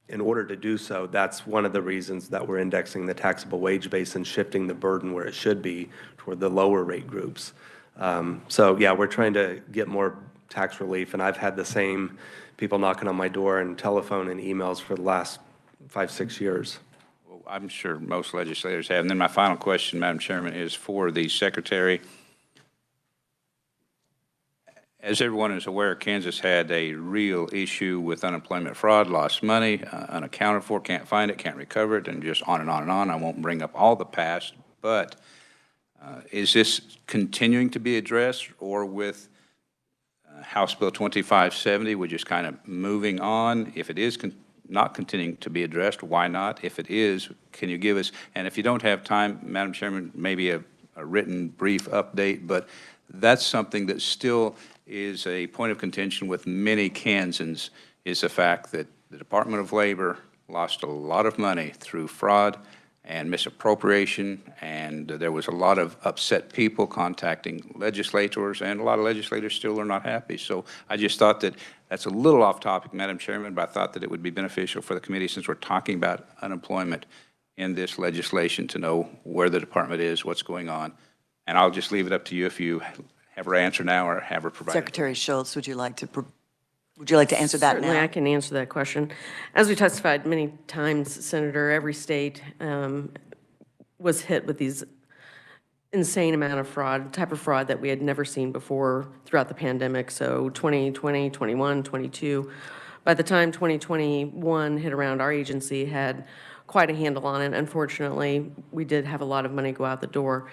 in order to do so, that's one of the reasons that we're indexing the taxable wage base and shifting the burden where it should be toward the lower rate groups. So yeah, we're trying to get more tax relief, and I've had the same people knocking on my door and telephone and emails for the last 5, 6 years. Well, I'm sure most legislators have. And then my final question, Madam Chairman, is for the Secretary. As everyone is aware, Kansas had a real issue with unemployment fraud, lost money, unaccounted for, can't find it, can't recover it, and just on and on and on. I won't bring up all the past, but is this continuing to be addressed, or with House Bill 2570, we're just kind of moving on? If it is not continuing to be addressed, why not? If it is, can you give us, and if you don't have time, Madam Chairman, maybe a written brief update, but that's something that still is a point of contention with many Kansans, is the fact that the Department of Labor lost a lot of money through fraud and misappropriation, and there was a lot of upset people contacting legislators, and a lot of legislators still are not happy. So I just thought that that's a little off topic, Madam Chairman, but I thought that it would be beneficial for the committee, since we're talking about unemployment in this legislation, to know where the department is, what's going on. And I'll just leave it up to you if you have her answer now or have her provide. Secretary Schultz, would you like to answer that now? Certainly, I can answer that question. As we testified many times, Senator, every state was hit with these insane amount of fraud, type of fraud that we had never seen before throughout the pandemic. So 2020, 21, 22. By the time 2021 hit around, our agency had quite a handle on it. Unfortunately, we did have a lot of money go out the door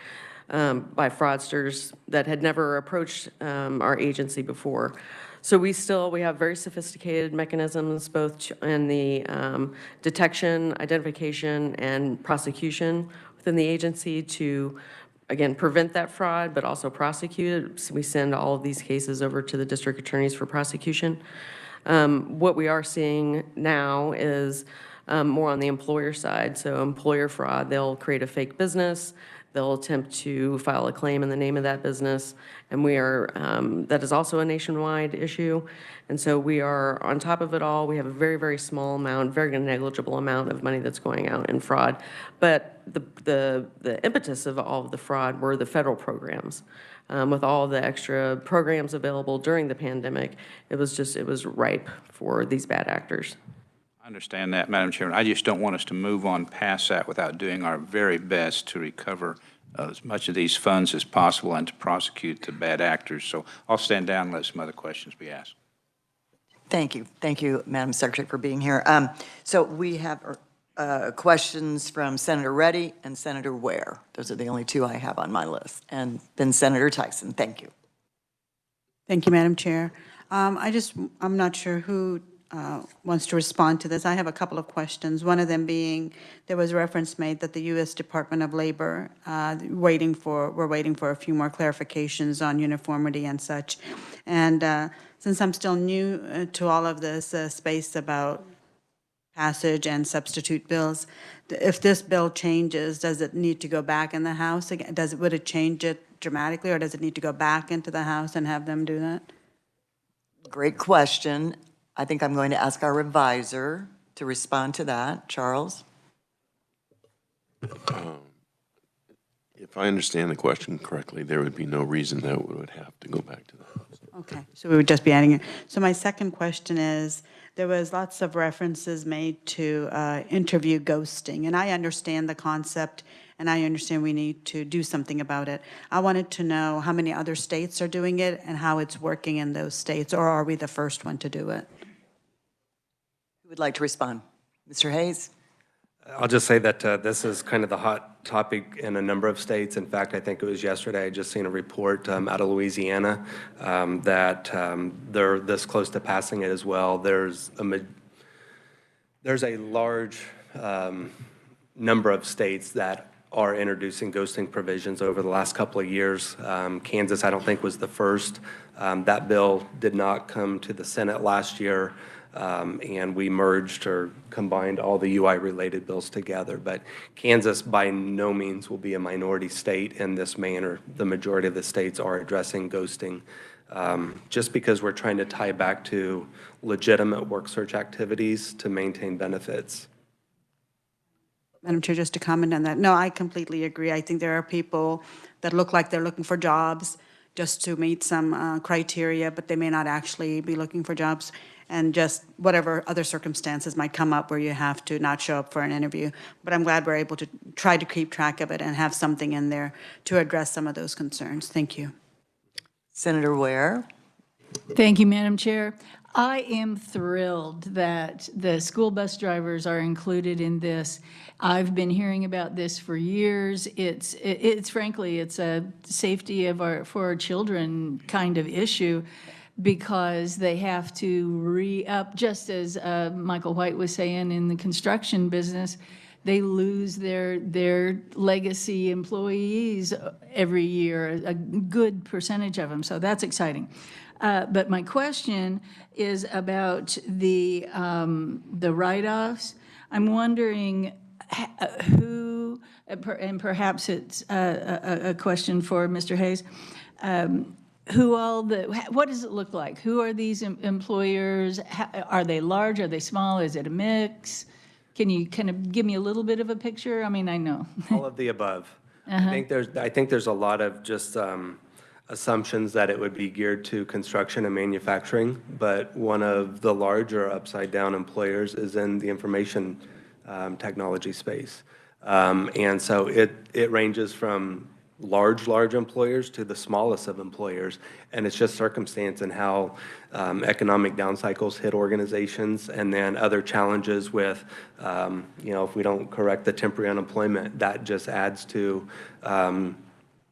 by fraudsters that had never approached our agency before. So we have very sophisticated mechanisms, both in the detection, identification, and prosecution within the agency to, again, prevent that fraud, but also prosecute it. So we send all of these cases over to the district attorneys for prosecution. What we are seeing now is more on the employer side. So employer fraud, they'll create a fake business. They'll attempt to file a claim in the name of that business, and that is also a nationwide issue. And so we are on top of it all. We have a very, very small amount, very negligible amount of money that's going out in fraud. But the impetus of all of the fraud were the federal programs. With all the extra programs available during the pandemic, it was ripe for these bad actors. I understand that, Madam Chairman. I just don't want us to move on past that without doing our very best to recover as much of these funds as possible and to prosecute the bad actors. So I'll stand down and let some other questions be asked. Thank you. Thank you, Madam Secretary, for being here. So we have questions from Senator Reddy and Senator Ware. Those are the only two I have on my list. And then Senator Tyson. Thank you. Thank you, Madam Chair. I'm not sure who wants to respond to this. I have a couple of questions. One of them being, there was reference made that the U.S. Department of Labor, we're waiting for a few more clarifications on uniformity and such. And since I'm still new to all of this space about passage and substitute bills, if this bill changes, does it need to go back in the House again? Would it change it dramatically, or does it need to go back into the House and have them do that? Great question. I think I'm going to ask our revisor to respond to that. Charles? If I understand the question correctly, there would be no reason that it would have to go back to the House. Okay, so we would just be adding it. So my second question is, there was lots of references made to interview ghosting, and I understand the concept, and I understand we need to do something about it. I wanted to know how many other states are doing it and how it's working in those states, or are we the first one to do it? Who would like to respond? Mr. Hayes? I'll just say that this is kind of the hot topic in a number of states. In fact, I think it was yesterday, I just seen a report out of Louisiana that they're this close to passing it as well. There's a large number of states that are introducing ghosting provisions over the last couple of years. Kansas, I don't think, was the first. That bill did not come to the Senate last year. And we merged or combined all the UI-related bills together. But Kansas, by no means, will be a minority state in this manner. The majority of the states are addressing ghosting, just because we're trying to tie back to legitimate work search activities to maintain benefits. Madam Chair, just to comment on that. No, I completely agree. I think there are people that look like they're looking for jobs just to meet some criteria, but they may not actually be looking for jobs. And just whatever other circumstances might come up where you have to not show up for an interview. But I'm glad we're able to try to keep track of it and have something in there to address some of those concerns. Thank you. Senator Ware? Thank you, Madam Chair. I am thrilled that the school bus drivers are included in this. I've been hearing about this for years. It's frankly, it's a safety for our children kind of issue, because they have to re-up, just as Michael White was saying in the construction business, they lose their legacy employees every year, a good percentage of them, so that's exciting. But my question is about the write-offs. I'm wondering who, and perhaps it's a question for Mr. Hayes, what does it look like? Who are these employers? Are they large? Are they small? Is it a mix? Can you kind of give me a little bit of a picture? I mean, I know. All of the above. I think there's a lot of just assumptions that it would be geared to construction and manufacturing, but one of the larger upside-down employers is in the information technology space. And so it ranges from large employers to the smallest of employers, and it's just circumstance and how economic down cycles hit organizations, and then other challenges with, if we don't correct the temporary unemployment, that just adds to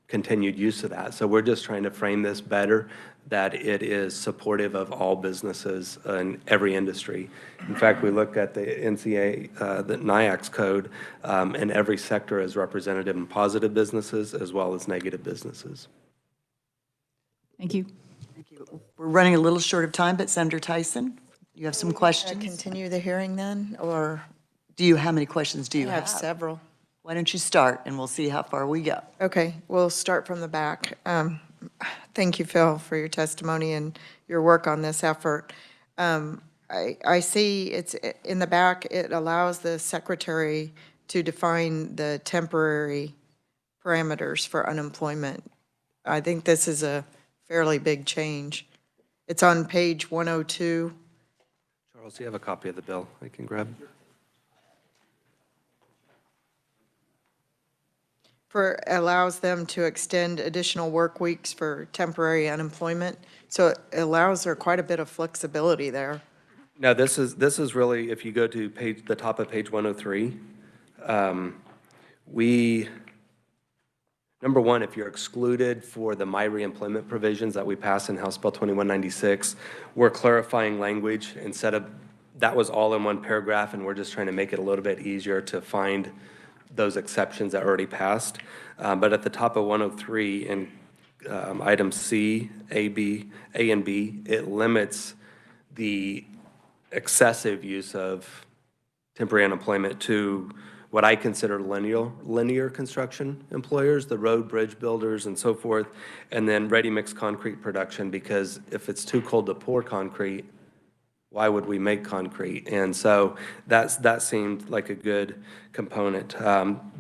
continued use of that. So we're just trying to frame this better, that it is supportive of all businesses in every industry. In fact, we look at the NCA, the NIACS code, and every sector is representative in positive businesses as well as negative businesses. Thank you. Thank you. We're running a little short of time, but Senator Tyson, you have some questions? Continue the hearing then, or? How many questions do you have? I have several. Why don't you start, and we'll see how far we go. Okay, we'll start from the back. Thank you, Phil, for your testimony and your work on this effort. I see it's in the back, it allows the secretary to define the temporary parameters for unemployment. I think this is a fairly big change. It's on page 102. Charles, do you have a copy of the bill I can grab? Allows them to extend additional work weeks for temporary unemployment. So it allows her quite a bit of flexibility there. No, this is really, if you go to the top of page 103, number one, if you're excluded for the My Reemployment provisions that we passed in House Bill 2196, we're clarifying language instead of, that was all in one paragraph, and we're just trying to make it a little bit easier to find those exceptions that already passed. But at the top of 103 in item C, A, and B, it limits the excessive use of temporary unemployment to what I consider linear construction employers, the road, bridge builders, and so forth, and then ready-mix concrete production, because if it's too cold to pour concrete, why would we make concrete? And so that seemed like a good component.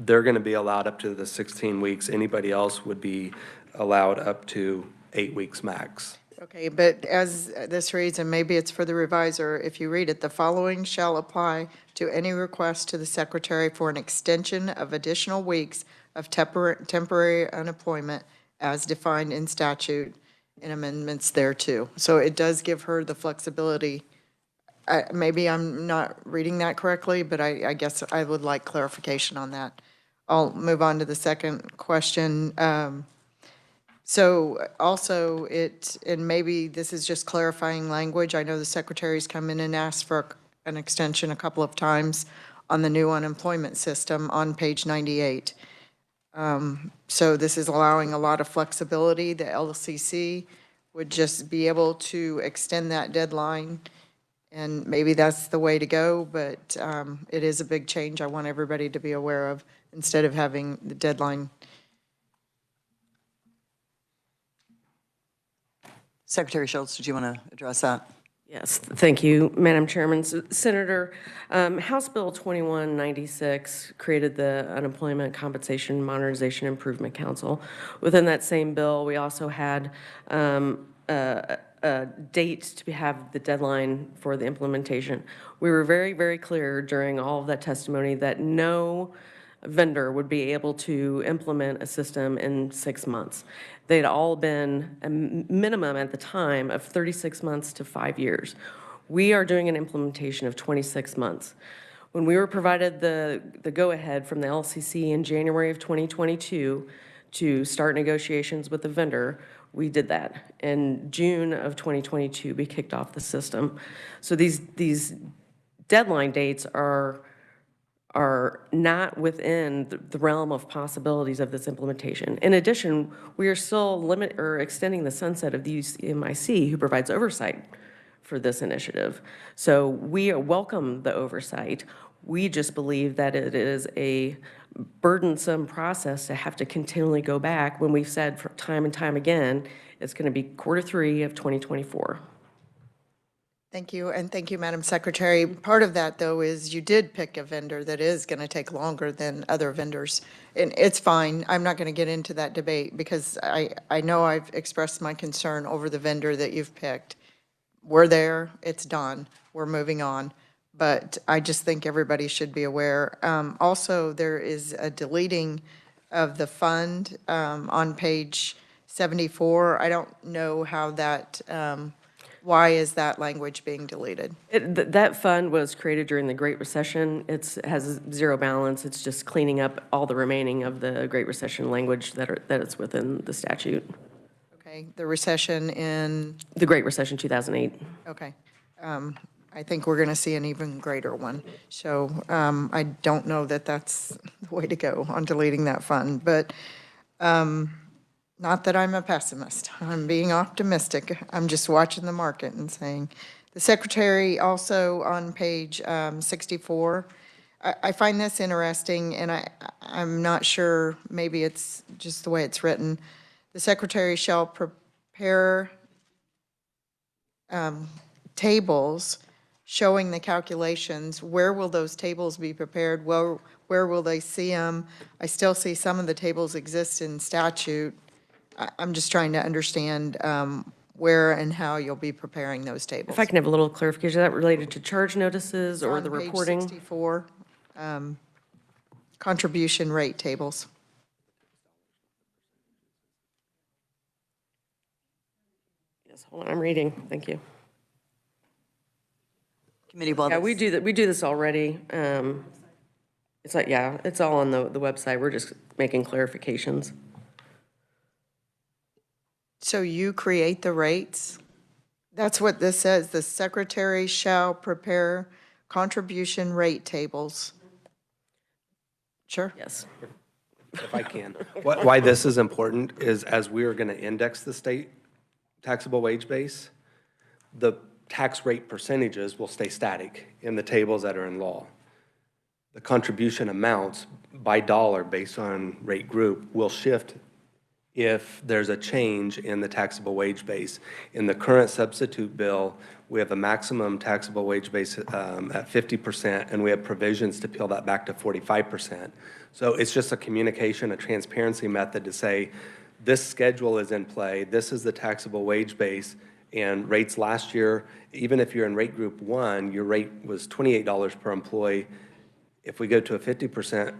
They're going to be allowed up to the 16 weeks. Anybody else would be allowed up to 8 weeks max. Okay, but as this reads, and maybe it's for the revisor, if you read it, the following shall apply to any request to the secretary for an extension of additional weeks of temporary unemployment as defined in statute and amendments thereto. So it does give her the flexibility. Maybe I'm not reading that correctly, but I guess I would like clarification on that. I'll move on to the second question. So also and maybe this is just clarifying language. I know the secretary's come in and asked for an extension a couple of times on the new unemployment system on page 98. So this is allowing a lot of flexibility. The LCC would just be able to extend that deadline, and maybe that's the way to go, but it is a big change I want everybody to be aware of, instead of having the deadline. Secretary Schultz, did you want to address that? Yes, thank you, Madam Chairman. Senator, House Bill 2196 created the Unemployment Compensation Modernization Improvement Council. Within that same bill, we also had a date to have the deadline for the implementation. We were very, very clear during all of that testimony that no vendor would be able to implement a system in 6 months. They'd all been a minimum at the time of 36 months to 5 years. We are doing an implementation of 26 months. When we were provided the go-ahead from the LCC in January of 2022 to start negotiations with the vendor, we did that. In June of 2022, we kicked off the system. So these deadline dates are not within the realm of possibilities of this implementation. In addition, we are still extending the sunset of the UCMIC, who provides oversight for this initiative. So we welcome the oversight. We just believe that it is a burdensome process to have to continually go back when we've said for time and time again, it's going to be Q3 of 2024. Thank you, and thank you, Madam Secretary. Part of that, though, is you did pick a vendor that is going to take longer than other vendors. And it's fine. I'm not going to get into that debate because I know I've expressed my concern over the vendor that you've picked. We're there. It's done. We're moving on. But I just think everybody should be aware. Also, there is a deleting of the fund on page 74. I don't know how that why is that language being deleted? That fund was created during the Great Recession. It has zero balance. It's just cleaning up all the remaining of the Great Recession language that is within the statute. Okay, the recession in? The Great Recession, 2008. Okay. I think we're going to see an even greater one. So I don't know that that's the way to go on deleting that fund. But not that I'm a pessimist. I'm being optimistic. I'm just watching the market and saying. The Secretary also on page 64, I find this interesting, and I'm not sure, maybe it's just the way it's written. The Secretary shall prepare tables showing the calculations. Where will those tables be prepared? Where will they see them? I still see some of the tables exist in statute. I'm just trying to understand where and how you'll be preparing those tables. If I can have a little clarification, is that related to charge notices or the reporting? On page 64, contribution rate tables. Yes, hold on, I'm reading. Thank you. Committee, well, Yeah, we do that. We do this already. It's like, yeah, it's all on the website. We're just making clarifications. So you create the rates? That's what this says. The Secretary shall prepare contribution rate tables. Sure. Yes. If I can. Why this is important is as we are going to index the state taxable wage base, the tax rate percentages will stay static in the tables that are in law. The contribution amounts by dollar based on rate group will shift if there's a change in the taxable wage base. In the current substitute bill, we have a maximum taxable wage base at 50%, and we have provisions to peel that back to 45%. So it's just a communication, a transparency method to say, this schedule is in play, this is the taxable wage base, And rates last year, even if you're in rate group 1, your rate was $28 per employee. If we go to a 50%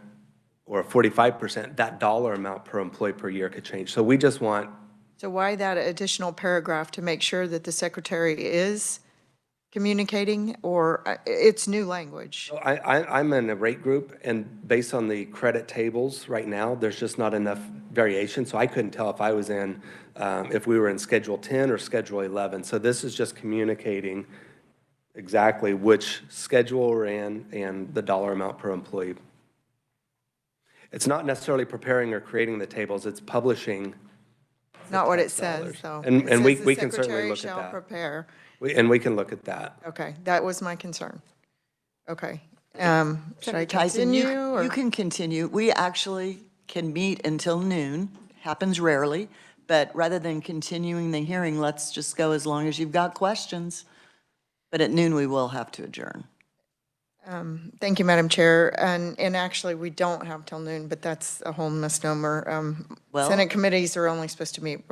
or a 45%, that dollar amount per employee per year could change. So we just want, So why that additional paragraph to make sure that the secretary is communicating, or it's new language? I'm in a rate group, and based on the credit tables right now, there's just not enough variation, so I couldn't tell if I was in, if we were in Schedule 10 or Schedule 11. So this is just communicating exactly which schedule we're in and the dollar amount per employee. It's not necessarily preparing or creating the tables, it's publishing. Not what it tax says, dollars. though. And It we says we the can certainly secretary look at shall that. prepare. And we can look at that. Okay, that was my concern. Okay. Should I Tyson, continue, or? you can continue. We actually can meet until noon, happens rarely, but rather than continuing the hearing, let's just go as long as you've got questions. But at noon, we will have to adjourn. Thank you, Madam Chair. And actually, we don't have till noon, but that's a whole misnomer. Well- Senate committees are only supposed to meet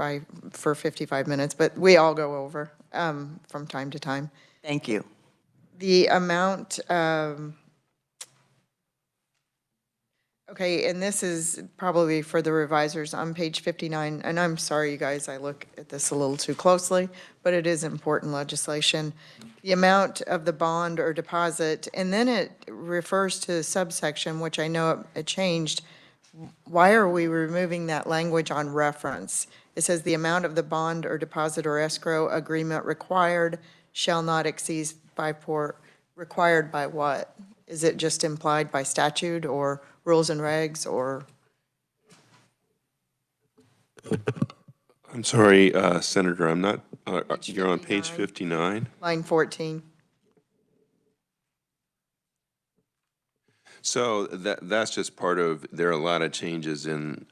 for 55 minutes, but we all go over from time to time. Thank you. The amount, okay, and this is probably for the revisers on page 59, and I'm sorry, you guys, I look at this a little too closely, but it is important legislation. The amount of the bond or deposit, and then it refers to subsection, which I know it changed. Why are we removing that language on reference? It says the amount of the bond or deposit or escrow agreement required shall not exceed 5 required by what? Is it just implied by statute or rules and regs, or? I'm sorry, Senator, I'm not, Page you're on page 59. 59? Line 14. So that's just part of, there are a lot of changes in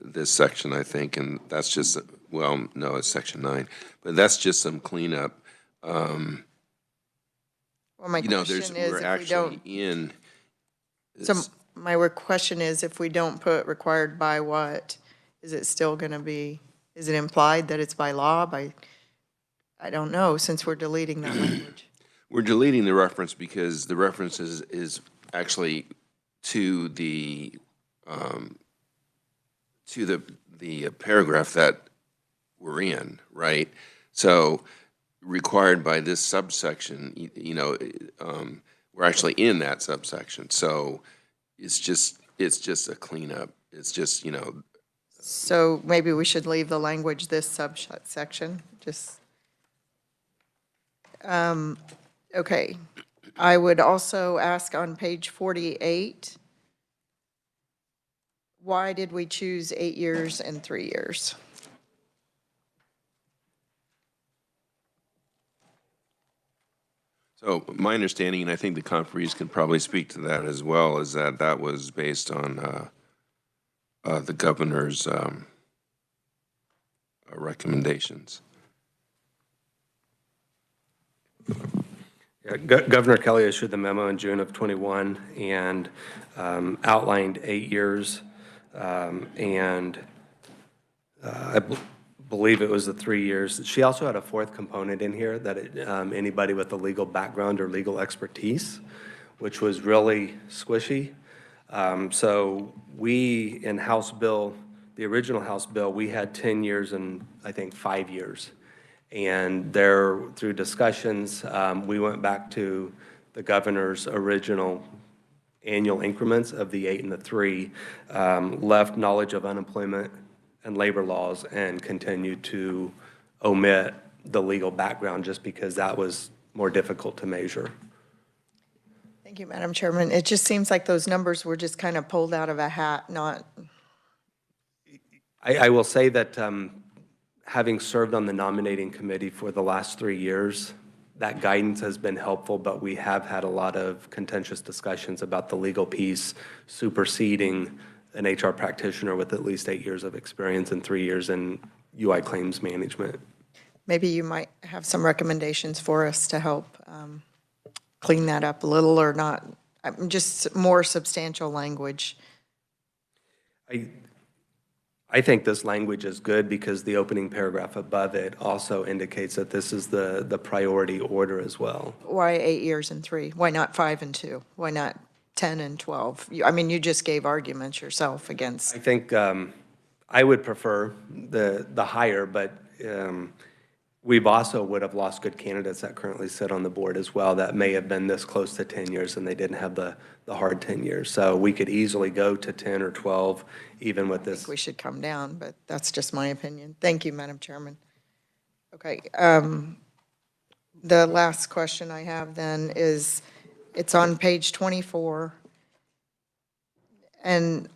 this section, I think, and that's just, well, no, it's section 9, but that's just some cleanup. Well, my You know, question is we're if we actually don't, in. so my question is if we don't put required by what, is it still going to be, is it implied that it's by law, I don't know, since we're deleting that language. We're deleting the reference because the reference is actually to the paragraph that we're in, right? So required by this subsection, we're actually in that subsection. So it's just a cleanup. It's just, So maybe we should leave the language, this subsection, just. Okay. I would also ask on page 48, why did we choose 8 years and 3 years? so my understanding, and I think the conferees can probably speak to that as well, is that that was based on the governor's recommendations. Yeah, Governor Kelly issued the memo in June of '21 and outlined 8 years, and I believe it was the 3 years. She also had a fourth component in here, that anybody with a legal background or legal expertise, which was really squishy. So we, in House Bill, the original House Bill, we had 10 years and I think 5 years. And there, through discussions, we went back to the governor's original annual increments of the 8 and the 3, left knowledge of unemployment and labor laws, and continued to omit the legal background just because that was more difficult to measure. Thank you, Madam Chairman. It just seems like those numbers were just kind of pulled out of a hat, not. I will say that having served on the nominating committee for the last 3 years, that guidance has been helpful, but we have had a lot of contentious discussions about the legal piece superseding an HR practitioner with at least 8 years of experience and 3 years in UI claims management. Maybe you might have some recommendations for us to help clean that up a little, or not, just more substantial language. I think this language is good because the opening paragraph above it also indicates that this is the priority order as well. Why 8 years and 3? Why not 5 and 2? Why not 10 and 12? I mean, you just gave arguments yourself against. I think I would prefer the higher, but we've also would have lost good candidates that currently sit on the board as well that may have been this close to 10 years and they didn't have the hard 10 years. So we could easily go to 10 or 12 even with I this. think we should come down, but that's just my opinion. Thank you, Madam Chairman. Okay, the last question I have then is, it's on page 24. And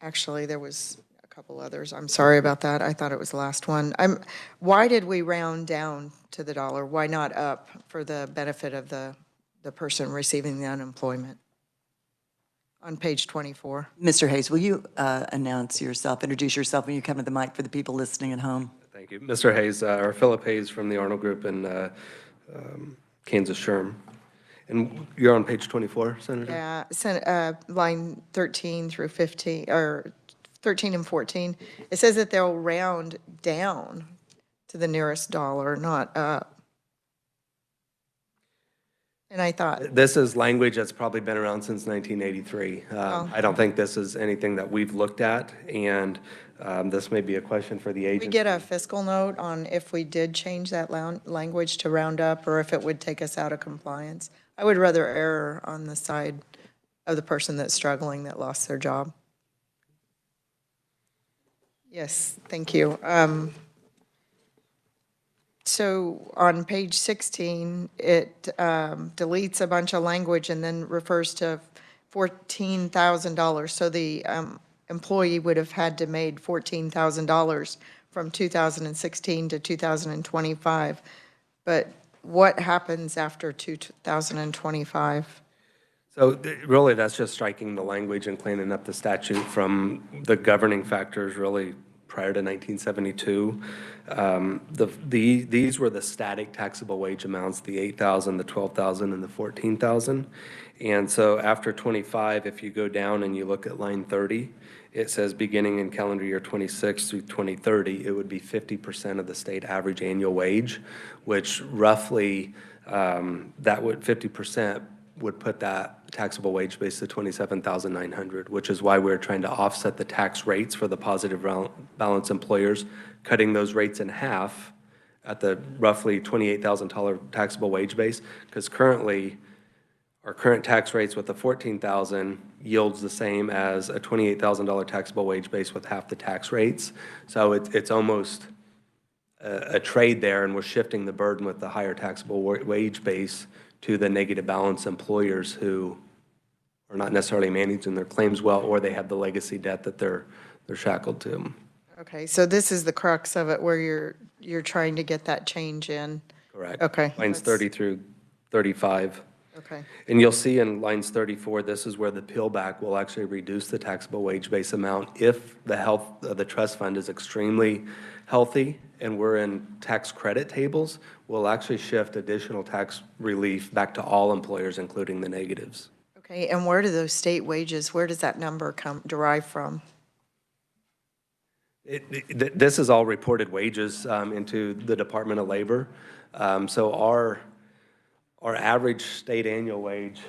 actually, there was a couple others. I'm sorry about that. I thought it was the last one. Why did we round down to the dollar? Why not up for the benefit of the person receiving the unemployment? On page 24. Mr. Hayes, will you introduce yourself when you come to the mic for the people listening at home? Thank you. Mr. Hayes, or Philip Hayes from the Arnold Group in Kansas SHRM. And you're on page 24, Senator? Yeah, line 13 through 15, or 13 and 14. It says that they'll round down to the nearest dollar, not up. And I thought, This is language that's probably been around since 1983. I don't think this is anything that we've looked at, and this may be a question for the agency. we get a fiscal note on if we did change that language to round up, or if it would take us out of compliance. I would rather err on the side of the person that's struggling, that lost their job. Yes, thank you. So on page 16, it deletes a bunch of language and then refers to $14,000. So the employee would have had to made $14,000 from 2016 to 2025. But what happens after 2025? So really, that's just striking the language and cleaning up the statute from the governing factors really prior to 1972. These were the static taxable wage amounts, the 8,000, the 12,000, and the 14,000. And so after 25, if you go down and you look at line 30, it says beginning in calendar year 26 through 2030, it would be 50% of the state average annual wage, which roughly that would 50% would put that taxable wage base to $27,900, which is why we're trying to offset the tax rates for the positive balance employers, cutting those rates in half at the roughly $28,000 taxable wage base, because currently our current tax rates with the $14,000 yields the same as a $28,000 taxable wage base with half the tax rates. So it's almost a trade there, and we're shifting the burden with the higher taxable wage base to the negative balance employers who are not necessarily managing their claims well, or they have the legacy debt that they're shackled to. Okay, so this is the crux of it, where you're trying to get that change in. Correct. Okay. Lines 30 through 35. Okay. And you'll see in lines 34, this is where the peel back will actually reduce the taxable wage base amount if the health of the trust fund is extremely healthy and we're in tax credit tables, we'll actually shift additional tax relief back to all employers, including the negatives. Okay, and where do those state wages, where does that number derive from? This is all reported wages into the Department of Labor. So our average state annual wage,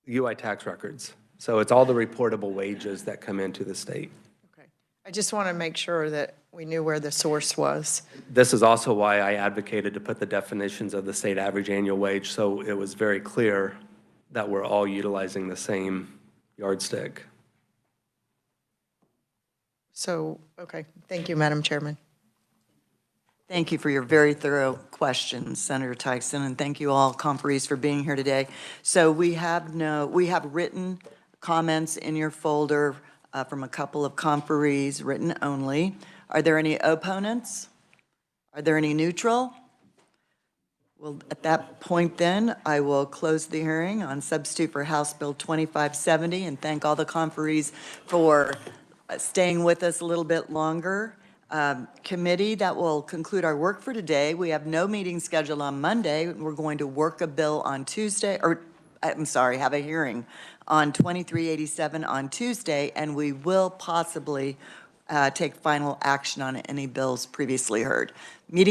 UI tax records. So it's all the reportable wages that come into the state. Okay, I just want to make sure that we knew where the source was. This is also why I advocated to put the definitions of the state average annual wage, so it was very clear that we're all utilizing the same yardstick. So, okay, thank you, Madam Chairman. Thank you for your very thorough questions, Senator Tyson, and thank you all, conferees, for being here today. So we have written comments in your folder from a couple of conferees, written only. Are there any opponents? Are there any neutral? Well, at that point then, I will close the hearing on substitute for House Bill 2570 and thank all the conferees for staying with us a little bit longer. Committee, that will conclude our work for today. We have no meeting scheduled on Monday. We're going to work a bill on Tuesday, or have a hearing on 2387 on Tuesday, and we will possibly take final action on any bills previously heard. Meeting